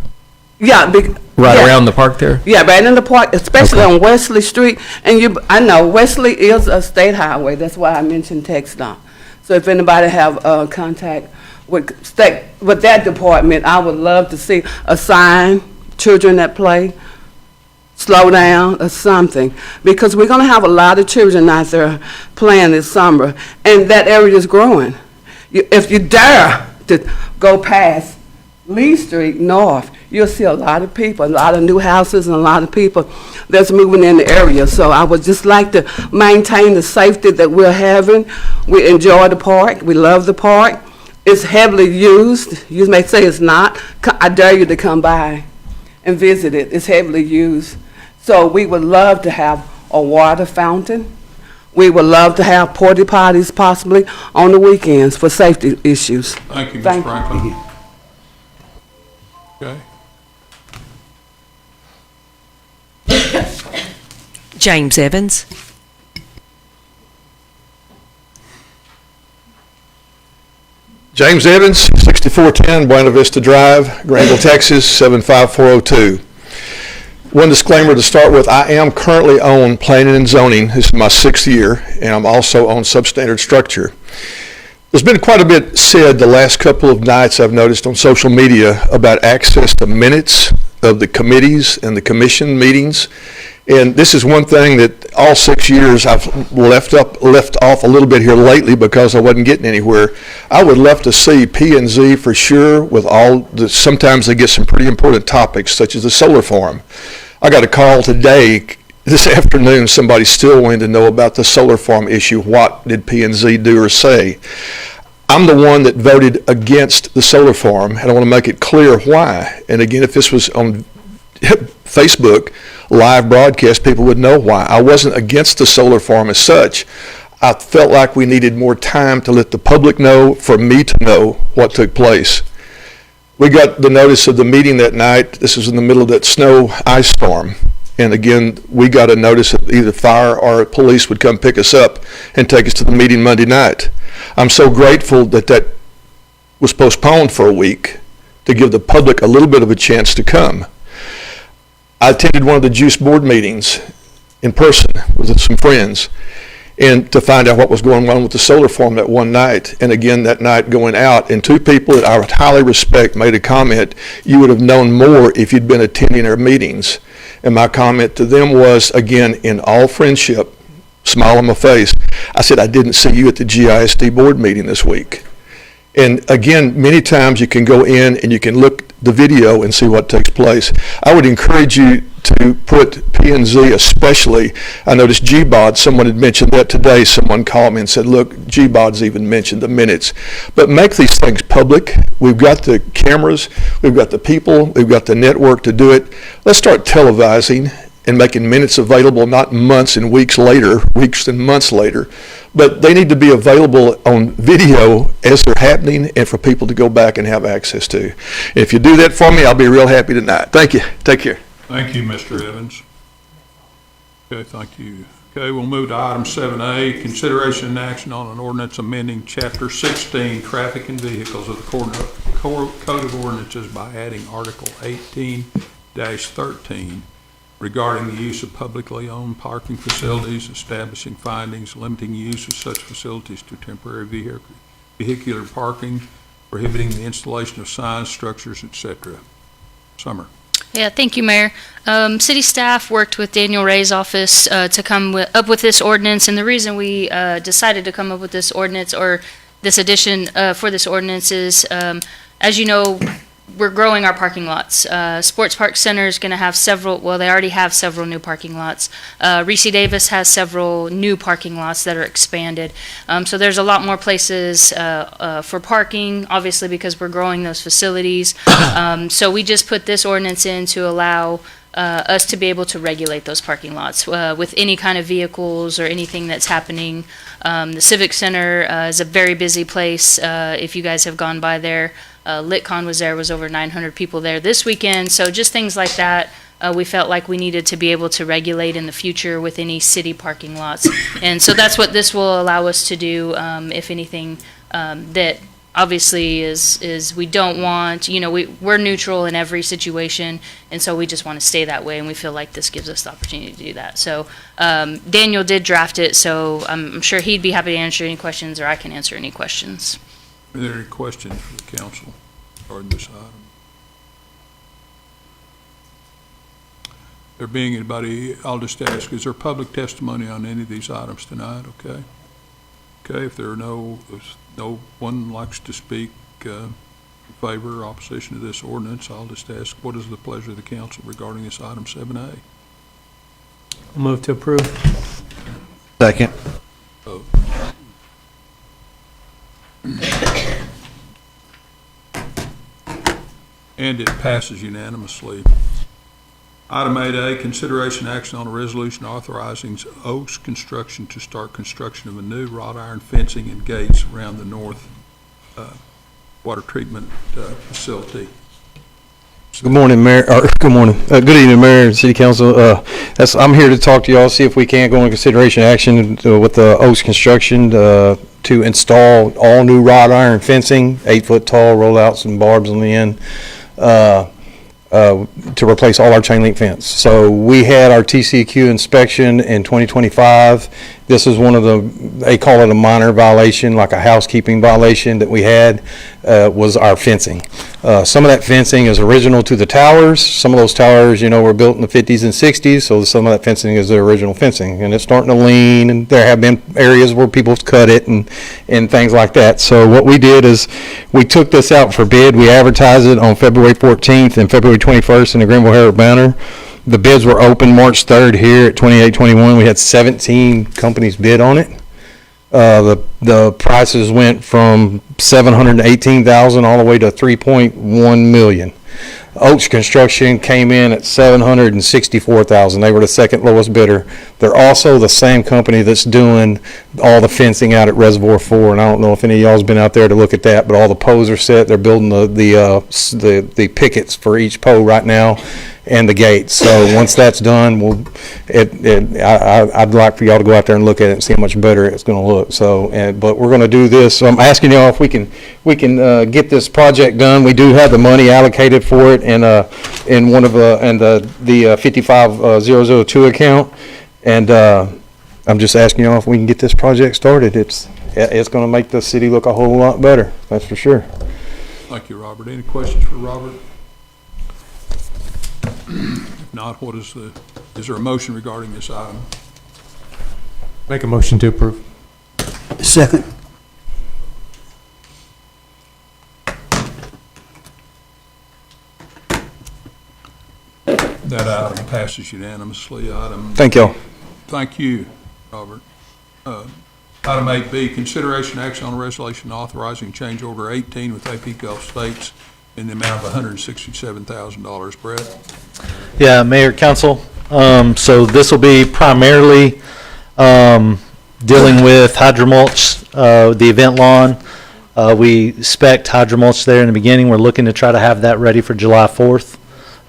Yeah. Around the park there? Yeah, right in the park, especially on Wesley Street. And I know Wesley is a state highway. That's why I mentioned TxDOT. So if anybody have contact with that department, I would love to see a sign, children that play, slow down, or something. Because we're going to have a lot of children out there playing this summer, and that area is growing. If you dare to go past Lee Street North, you'll see a lot of people, a lot of new houses, and a lot of people that's moving in the area. So I would just like to maintain the safety that we're having. We enjoy the park. We love the park. It's heavily used. You may say it's not. I dare you to come by and visit it. It's heavily used. So we would love to have a water fountain. We would love to have porta potties possibly on the weekends for safety issues. Thank you, Ms. Thank Franklin. you. Okay. James Evans. James Evans, 6410 Buena Vista Drive, Greenville, Texas, 75402. One disclaimer to start with, I am currently on planning and zoning. This is my 6th year, and I'm also on substandard structure. There's been quite a bit said the last couple of nights I've noticed on social media about access to minutes of the committees and the commission meetings. And this is one thing that all 6 years I've left off a little bit here lately because I wasn't getting anywhere. I would love to see P&Z for sure with all the, sometimes they get some pretty important topics such as the solar farm. I got a call today, this afternoon, somebody still wanting to know about the solar farm issue. What did P&Z do or say? I'm the one that voted against the solar farm, and I want to make it clear why. And again, if this was on Facebook live broadcast, people would know why. I wasn't against the solar farm as such. I felt like we needed more time to let the public know, for me to know what took place. We got the notice of the meeting that night. This was in the middle of that snow ice storm. And again, we got a notice that either fire or police would come pick us up and take us to the meeting Monday night. I'm so grateful that that was postponed for a week to give the public a little bit of a chance to come. I attended one of the Juice Board meetings in person with some friends and to find out what was going on with the solar farm that one night. And again, that night going out, and two people that I highly respect made a comment, you would have known more if you'd been attending our meetings. And my comment to them was, again, in all friendship, smile on my face, I said, I didn't see you at the GISD board meeting this week. And again, many times you can go in and you can look the video and see what takes place. I would encourage you to put P&Z especially. I noticed GBOD, someone had mentioned that today. Someone called me and said, look, GBOD's even mentioned the minutes. But make these things public. We've got the cameras, we've got the people, we've got the network to do it. Let's start televising and making minutes available, not months and weeks later, weeks and months later, but they need to be available on video as they're happening and for people to go back and have access to. If you do that for me, I'll be real happy tonight. Thank you. Take care. Thank you, Mr. Evans. Okay, thank you. Okay, we'll move to item 7A, consideration and action on an ordinance amending Chapter 16, Traffic and Vehicles of the Code of Ordinances by adding Article 18-13 regarding the use of publicly owned parking facilities, establishing findings, limiting use of such facilities to temporary vehicular parking, prohibiting the installation of signs, structures, etc. Summer. Yeah, thank you, Mayor. City staff worked with Daniel Ray's office to come up with this ordinance, and the reason we decided to come up with this ordinance or this addition for this ordinance is, as you know, we're growing our parking lots. Sports Park Center is going to have several, well, they already have several new parking lots. Reese Davis has several new parking lots that are expanded. So there's a lot more places for parking, obviously, because we're growing those facilities. So we just put this ordinance in to allow us to be able to regulate those parking lots with any kind of vehicles or anything that's happening. The Civic Center is a very busy place. If you guys have gone by there, LitCon was there, was over 900 people there this weekend. So just things like that, we felt like we needed to be able to regulate in the future with any city parking lots. And so that's what this will allow us to do, if anything, that obviously is we don't want, you know, we're neutral in every situation, and so we just want to stay that way, and we feel like this gives us the opportunity to do that. So Daniel did draft it, so I'm sure he'd be happy to answer any questions, or I can answer any questions. Are there any questions for the council regarding this item? There being anybody, I'll just ask, is there public testimony on any of these items tonight? Okay. Okay, if there are if no one likes to speak in favor or opposition to this ordinance, I'll just ask, what is the pleasure of the council regarding this item 7A? Move to approve. Second. Vote. And it passes unanimously. Item 8A, consideration action on a resolution authorizing Oaks Construction to start construction of a new wrought iron fencing and gates around the north water treatment facility. Good morning, Mayor, or good morning, good evening, Mayor and City Council. I'm here to talk to y'all, see if we can go into consideration action with the Oaks Construction to install all new wrought iron fencing, 8-foot tall, rollouts and barbs on the end, to replace all our chain link fence. So we had our TCQ inspection in 2025. This is one of they call it a minor violation, like a housekeeping violation that we had, was our fencing. Some of that fencing is original to the towers. Some of those towers, were built in the 50s and 60s, so some of that fencing is the original fencing. And it's starting to lean, and there have been areas where people have cut it and things like that. So what we did is we took this out for bid. We advertised it on February 14th and February 21st in the Greenville Herald Banner. The bids were open March 3rd here at 2821. We had 17 companies bid on it. The prices went from $718,000 all the way to $3.1 million. Oaks Construction came in at $764,000. They were the second lowest bidder. They're also the same company that's doing all the fencing out at Reservoir 4, and I don't know if any of y'all's been out there to look at that, but all the poles are set. They're building the pickets for each pole right now, and the gates. So once that's done, I'd like for y'all to go out there and look at it and see how much better it's going to look. So, but we're going to do this. So I'm asking y'all if we can get this project done. We do have the money allocated for it in one of the 55002 account, and I'm just asking y'all if we can get this project started. It's going to make the city look a whole lot better. That's for sure. Thank you, Robert. Any questions for Robert? If not, is there a motion regarding this item? Make a motion to approve. Second. That item passes unanimously. Thank y'all. Thank you, Robert. Item 8B, consideration action on a resolution authorizing change order 18 with AP Gulf States in the amount of $167,000. Brett? Yeah, Mayor, Council. So this will be primarily dealing with hydromulch, the event lawn. We spec'd hydromulch there in the beginning. We're looking to try to have that ready for July 4th.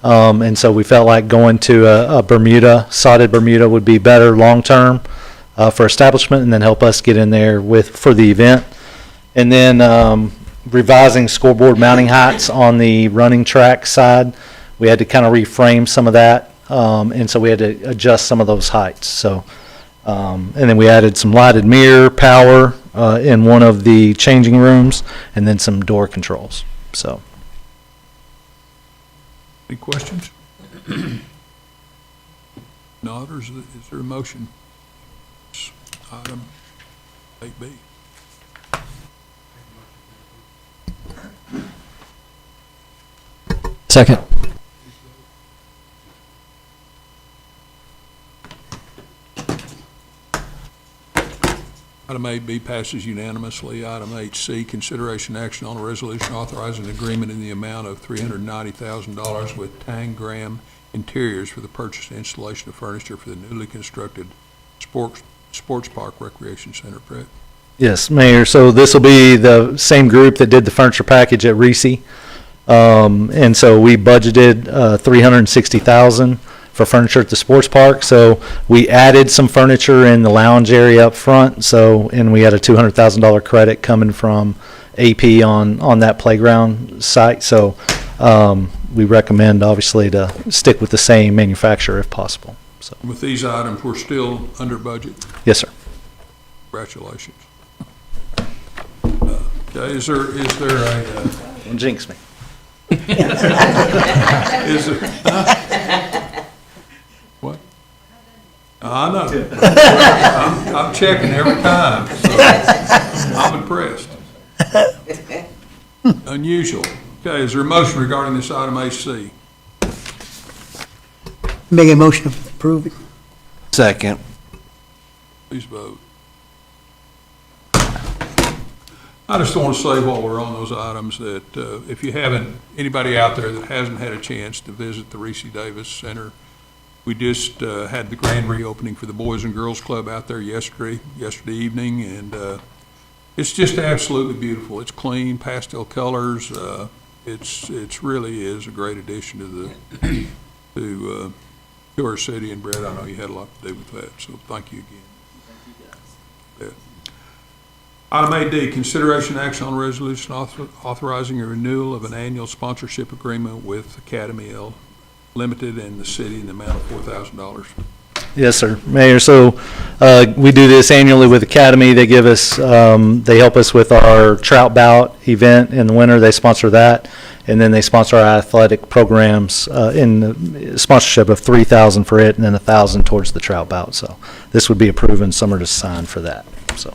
And so we felt like going to a Bermuda, sodded Bermuda would be better long-term for establishment, and then help us get in there for the event. And then revising scoreboard mounting heights on the running track side. We had to kind of reframe some of that, and so we had to adjust some of those heights. So, and then we added some lighted mirror power in one of the changing rooms, and then some door controls. So, Any questions? Not, or is there a motion? Item 8B. Second. Item 8B passes unanimously. Item 8C, consideration action on a resolution authorizing an agreement in the amount of $390,000 with Tangram Interiors for the purchase and installation of furniture for the newly constructed Sports Park Recreation Center. Brett? yes, Mayor. So this will be the same group that did the furniture package at Reese. And so we budgeted $360,000 for furniture at the sports park. So we added some furniture in the lounge area up front. So, and we had a $200,000 credit coming from AP on that playground site. So we recommend obviously to stick with the same manufacturer if possible. So With these items, we're still under budget. yes, sir. Congratulations. Okay, is there a, Don't jinx me. is there, what? I know. I'm checking every time, so I'm impressed. Unusual. Okay, is there a motion regarding this item AC? Make a motion to approve it. Second. Please vote. I just want to say while we're on those items that if you haven't, anybody out there that hasn't had a chance to visit the Reese Davis Center We just had the grand reopening for the Boys and Girls Club out there yesterday evening, and it's just absolutely beautiful. It's clean, pastel colors. It's really is a great addition to our city. And Brett, I know you had a lot to do with that, so thank you again. Yeah. Item 8D, consideration action on a resolution authorizing a renewal of an annual sponsorship agreement with Academy L Limited and the city in the amount of $4,000. Yes, sir, Mayor. So we do this annually with Academy. They give us, they help us with our trout bout event in the winter. They sponsor that, and then they sponsor our athletic programs in the sponsorship of $3,000 for it, and then $1,000 towards the trout bout. So this would be approved and summer to sign for that. So.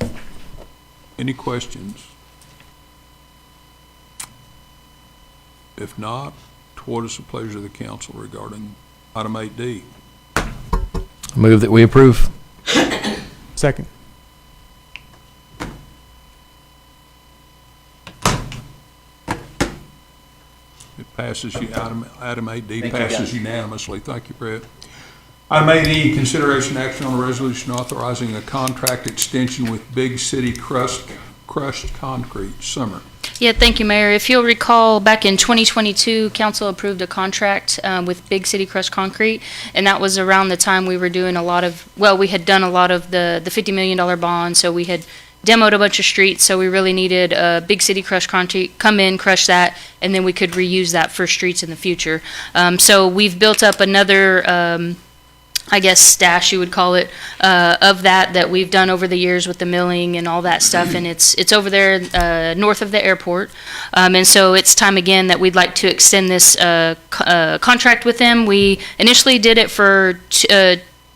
Any questions? If not, what is the pleasure of the council regarding item 8D? Move that we approve. Second. It passes, item 8D passes unanimously. Thank you, Brett. Item 8E, consideration action on a resolution authorizing a contract extension with Big City Crushed Concrete Summer. Yeah, thank you, Mayor. If you'll recall, back in 2022, council approved a contract with Big City Crushed Concrete, and that was around the time we were doing we had done a lot of the $50 million bond, so we had demoed a bunch of streets, so we really needed Big City Crushed Concrete, come in, crush that, and then we could reuse that for streets in the future. So we've built up another stash, you would call it, of that we've done over the years with the milling and all that stuff, and it's over there north of the airport. And so it's time again that we'd like to extend this contract with them. We initially did it for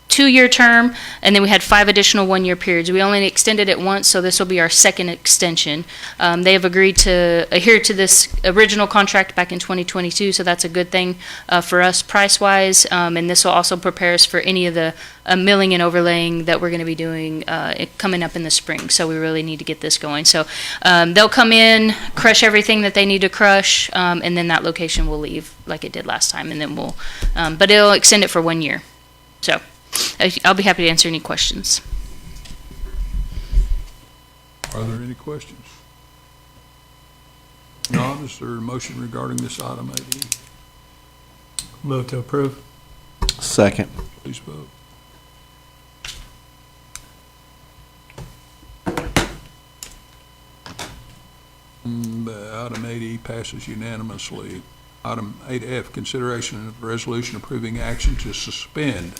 2-year term, and then we had 5 additional 1-year periods. We only extended it once, so this will be our second extension. They have agreed to adhere to this original contract back in 2022, so that's a good thing for us price-wise, and this will also prepare us for any of the milling and overlaying that we're going to be doing coming up in the spring, so we really need to get this going. So they'll come in, crush everything that they need to crush, and then that location will leave like it did last time, and then but it'll extend it for 1 year. So I'll be happy to answer any questions. Are there any questions? Not, is there a motion regarding this item 8E? Move to approve. Second. Please vote. Item 8E passes unanimously. Item 8F, consideration of resolution approving action to suspend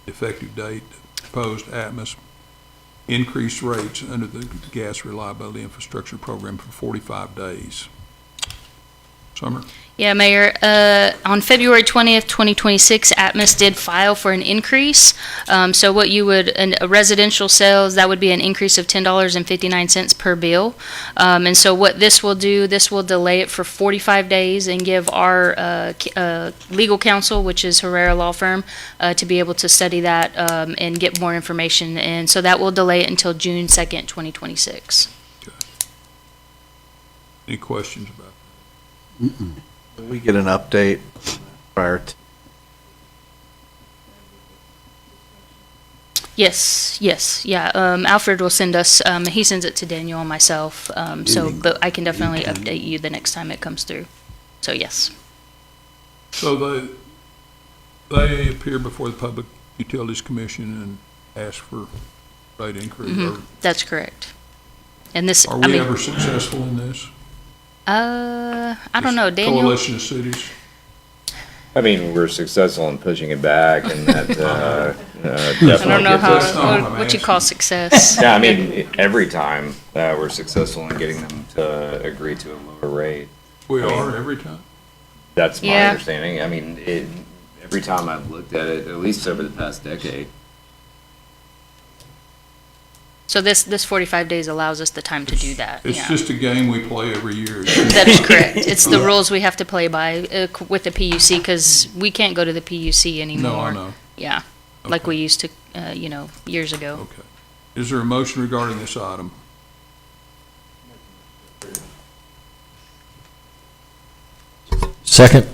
effective date proposed Atmos increased rates under the Gas Reliability Infrastructure Program for 45 days. Summer? Yeah, Mayor, on February 20th, 2026, Atmos did file for an increase. So what you would, a residential sales, that would be an increase of $10.59 per bill. And so what this will do, this will delay it for 45 days and give our legal counsel, which is Herrera Law Firm, to be able to study that and get more information. And so that will delay it until June 2nd, 2026. Okay. Any questions about that? Will we get an update prior to? Yes, yeah. Alfred will send us, he sends it to Daniel and myself, but I can definitely update you the next time it comes through. So, yes. So they appear before the Public Utilities Commission and ask for rate increase? Mm-hmm. That's correct. And this, Are we ever successful in this? I don't know, Daniel. Coalition of cities? I mean, we're successful in pushing it back, and that definitely I don't know gives us. what you call success. Yeah, I mean, every time we're successful in getting them to agree to a lower rate. We are every time? That's my Yeah. understanding. I mean, every time I've looked at it, at least over the past decade. So this 45 days allows us the time to do that. It's yeah. just a game we play every year. That is correct. It's the rules we have to play by with the PUC, because we can't go to the PUC anymore. No, I know. Yeah, like Okay. we used to, years ago. Okay. Is there a motion regarding this item? Second.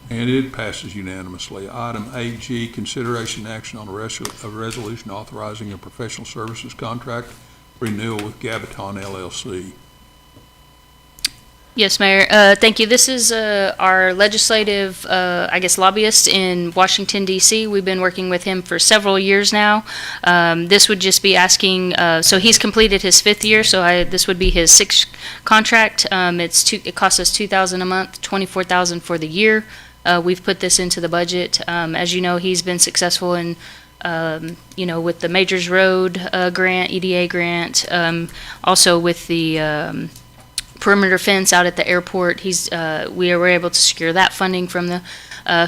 And it passes unanimously. Item 8G, consideration action on a resolution authorizing a professional services contract renewal with Gabaton LLC. Yes, Mayor. Thank you. This is our legislative, lobbyist in Washington, D.C. We've been working with him for several years now. This would just be asking, so he's completed his 5th year, so this would be his 6th contract. It costs us $2,000 a month, $24,000 for the year. We've put this into the budget. As you know, he's been successful in with the Majors Road grant, EDA grant, also with the perimeter fence out at the airport. We were able to secure that funding from the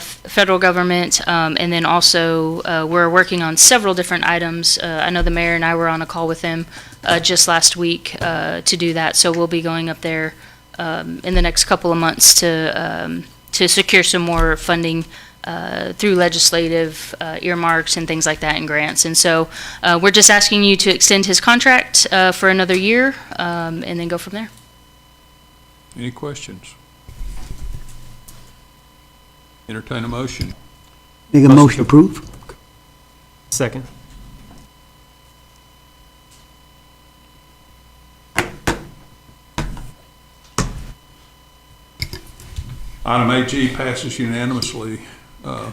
federal government, and then also we're working on several different items. I know the mayor and I were on a call with him just last week to do that, so we'll be going up there in the next couple of months to secure some more funding through legislative earmarks and things like that and grants. And so we're just asking you to extend his contract for another year and then go from there. Any questions? Entertain a motion. Make a motion to approve. Second. Item 8G passes unanimously. Would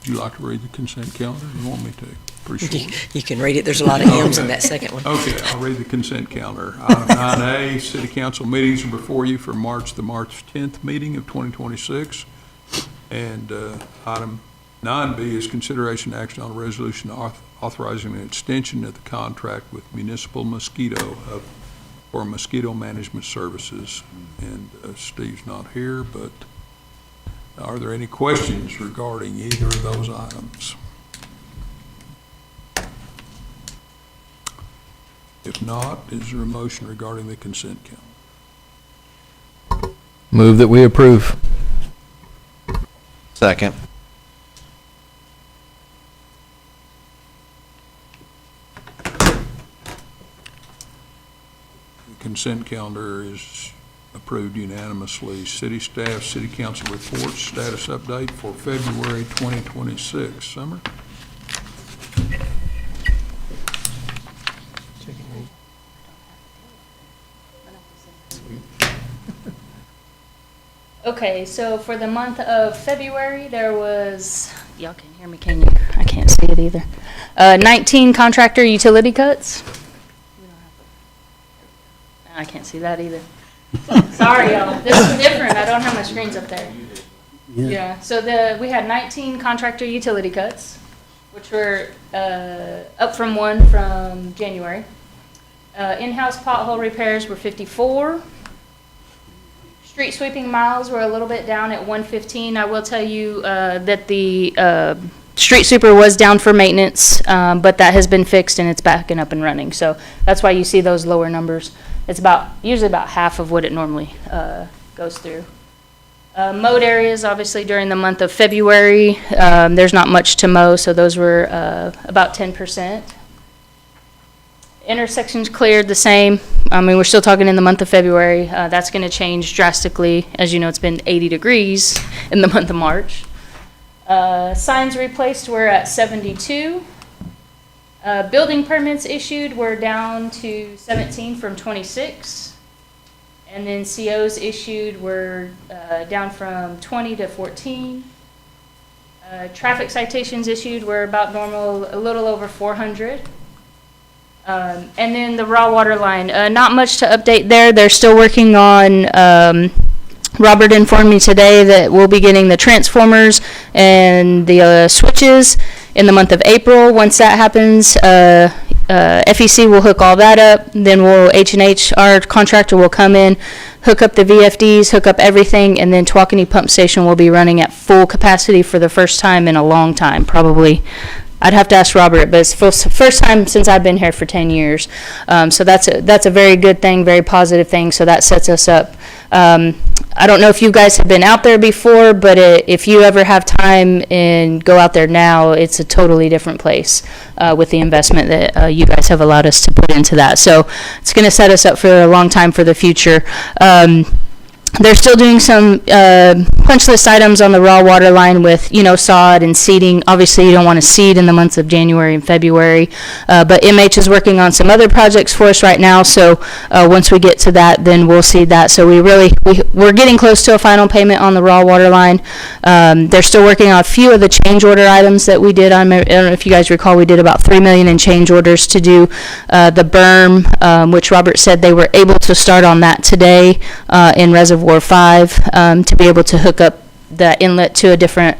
you like to read the consent calendar? You want me to? Pretty short. You can read it. There's a lot of M's in that second one. Okay, I'll read the consent calendar. Item 9A, city council meetings are before you for the March 10th meeting of 2026. And item 9B is consideration action on a resolution authorizing an extension of the contract with Municipal Mosquito for mosquito management services. And Steve's not here, but are there any questions regarding either of those items? If not, is there a motion regarding the consent calendar? Move that we approve. Second. The consent calendar is approved unanimously. City staff, city council reports, status update for February 2026. Summer? Okay, so for the month of February, there was, y'all can hear me, can you? I can't see it either. 19 contractor utility cuts. I can't see that either. Sorry, y'all. This is different. I don't have my screens up there. Yeah, so we had 19 contractor utility cuts, which were up from 1 from January. In-house pothole repairs were 54. Street sweeping miles were a little bit down at 115. I will tell you that the street sweeper was down for maintenance, but that has been fixed and it's back and up and running. So that's why you see those lower numbers. It's usually about half of what it normally goes through. Mowed areas, obviously during the month of February, there's not much to mow, so those were about 10%. Intersections cleared the same. I mean, we're still talking in the month of February. That's going to change drastically. As you know, it's been 80 degrees in the month of March. Signs replaced were at 72. Building permits issued were down to 17 from 26. And then COs issued were down from 20 to 14. Traffic citations issued were about normal, a little over 400. And then the raw water line, not much to update there. They're still working on, Robert informed me today that we'll be getting the transformers and the switches in the month of April. Once that happens, FEC will hook all that up. Then H&H, our contractor, will come in, hook up the VFDs, hook up everything, and then Tawakoni Pump Station will be running at full capacity for the first time in a long time, probably. I'd have to ask Robert, but it's the first time since I've been here for 10 years. So that's a very good thing, very positive thing, so that sets us up. I don't know if you guys have been out there before, but if you ever have time and go out there now, it's a totally different place with the investment that you guys have allowed us to put into that. So it's going to set us up for a long time for the future. They're still doing some punch list items on the raw water line with, sod and seeding. Obviously, you don't want to seed in the months of January and February, but MH is working on some other projects for us right now, so once we get to that, then we'll seed that. So we're getting close to a final payment on the raw water line. They're still working on a few of the change order items that we did. I don't know if you guys recall, we did about $3 million in change orders to do the berm, which Robert said they were able to start on that today in Reservoir 5 to be able to hook up the inlet to a different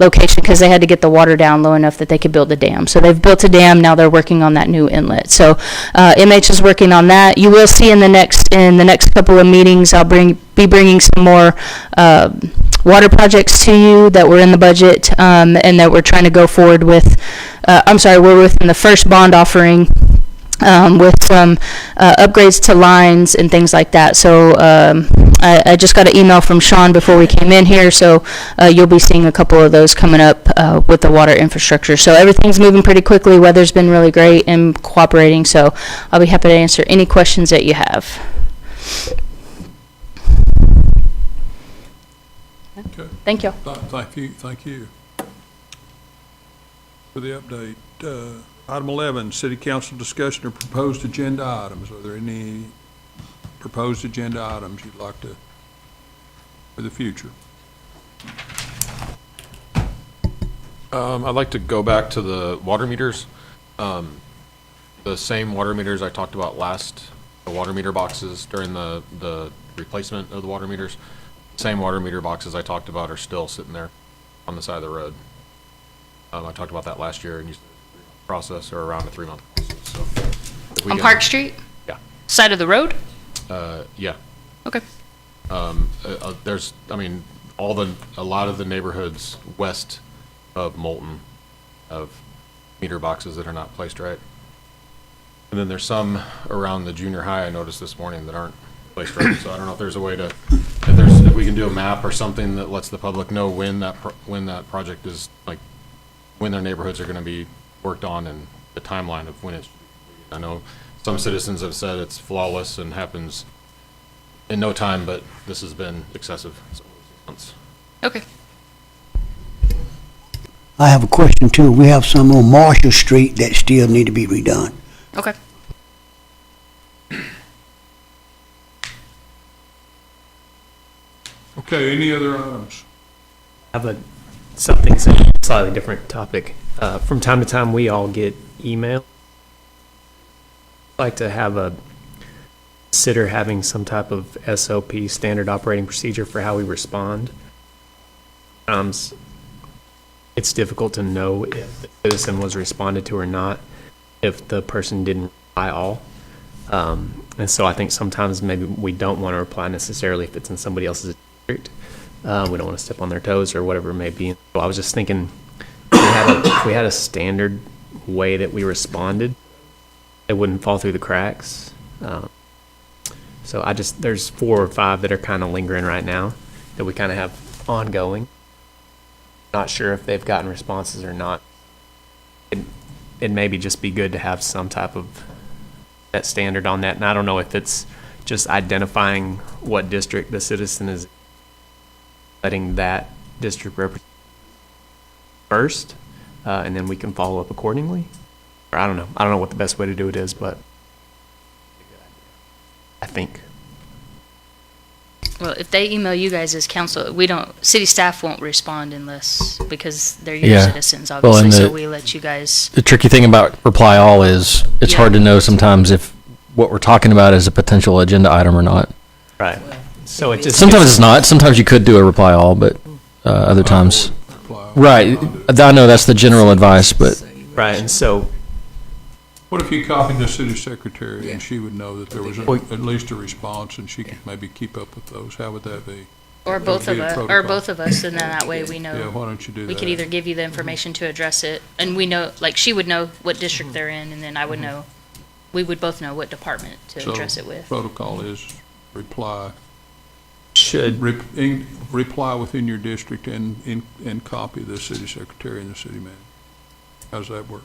location because they had to get the water down low enough that they could build a dam. So they've built a dam, now they're working on that new inlet. So MH is working on that. You will see in the next couple of meetings, I'll be bringing some more water projects to you that were in the budget and that we're trying to go forward with. We're within the first bond offering with some upgrades to lines and things like that. So I just got an email from Sean before we came in here, so you'll be seeing a couple of those coming up with the water infrastructure. So everything's moving pretty quickly. Weather's been really great and cooperating, so I'll be happy to answer any questions that you have. Okay. Thank you. Thank you for the update. Item 11, City Council discussion of proposed agenda items. Are there any proposed agenda items you'd like to, for the future? I'd like to go back to the water meters. The same water meters I talked about the water meter boxes during the replacement of the water meters. Same water meter boxes I talked about are still sitting there on the side of the road. I talked about that last year, and you process or around a 3-month process. So if we On can- Park Street? Yeah. Side of the road? Yeah. Okay. There's, a lot of the neighborhoods west of Moulton have meter boxes that are not placed right. And then there's some around the junior high I noticed this morning that aren't placed right. So I don't know if there's a way to, if we can do a map or something that lets the public know when that project is, like, when their neighborhoods are going to be worked on and the timeline of when it's. I know some citizens have said it's flawless and happens in no time, but this has been excessive. So 6 months. Okay. I have a question too. We have some on Marshall Street that still need to be redone. Okay. Okay, any other items? I have something slightly different topic. From time to time, we all get email. I'd like to consider having some type of SOP, standard operating procedure, for how we respond. It's difficult to know if the citizen was responded to or not if the person didn't reply all. And so I think sometimes maybe we don't want to reply necessarily if it's in somebody else's district. We don't want to step on their toes or whatever it may be. So I was just thinking, if we had a standard way that we responded, it wouldn't fall through the cracks. So there's 4 or 5 that are kind of lingering right now that we kind of have ongoing. Not sure if they've gotten responses or not. It maybe just be good to have some type of that standard on that. And I don't know if it's just identifying what district the citizen is, letting that district represent first, and then we can follow up accordingly. Or I don't know. I don't know what the best way to do it is, but I think. Well, if they email you guys as council, city staff won't respond because they're your citizens, obviously, so we let you guys. The tricky thing about reply all is it's hard to know sometimes if what we're talking about is a potential agenda item or not. Right. So it just sometimes it's not. Sometimes you could do a reply all, but other times. Right. I know that's the general advice, but. Right, and so. What if you copied the city secretary and she would know that there was at least a response and she could maybe keep up with those? How would that be? Or both of us, and then that way we know. Yeah, why don't you do that? We could either give you the information to address it, and we know, like, she would know what district they're in, and then I would know, we would both know what department to address it with. Protocol is reply. Should. Reply within your district and copy the city secretary and the city manager. How does that work?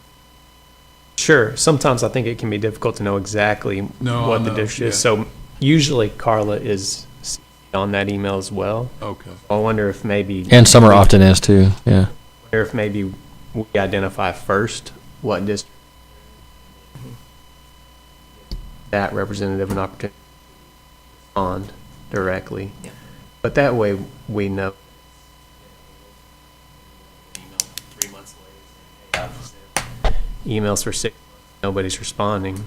Sure. Sometimes I think it can be difficult to know exactly what the district is. So usually Carla is on that email as well. Okay. I wonder if maybe. And summer often is too, yeah. Or if maybe we identify first what district that representative an opportunity to respond directly. Yeah. But that way we know. Emails for 6 months, nobody's responding.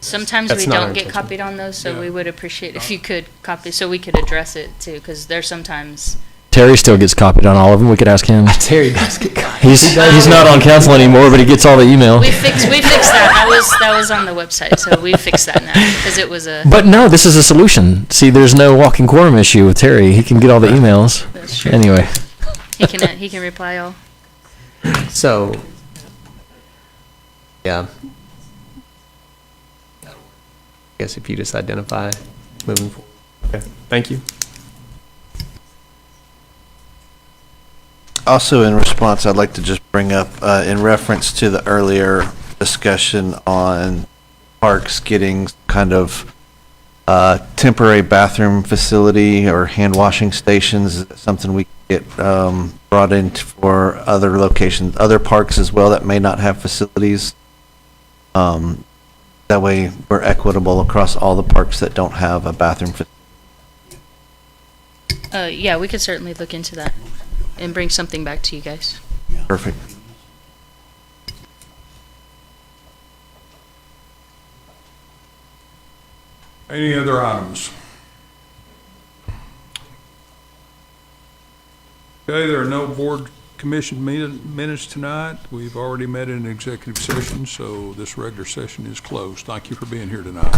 Sometimes That's we not our don't get intention. copied on those, so Yeah. we would appreciate if you could copy, so we could address it too, because there's sometimes. Terry still gets copied on all of them. We could ask him. Terry does get caught. He's not on council anymore, but he gets all the email. We fixed that. That was on the website, so we fixed that now because it was a. But no, this is a solution. See, there's no walking quorum issue with Terry. He can get all the emails. That's true. Anyway. He can reply all. So, yeah. I guess if you just identify moving forward. Okay, thank you. Also, in response, I'd like to just bring up, in reference to the earlier discussion on parks getting kind of temporary bathroom facility or hand washing stations, is that something we get brought in for other locations, other parks as well that may not have facilities? That way, we're equitable across all the parks that don't have a bathroom facility. Yeah, we could certainly look into that and bring something back to you guys. Perfect. Any other items? Okay, there are no board commission minutes tonight. We've already met in executive session, so this regular session is closed. Thank you for being here tonight.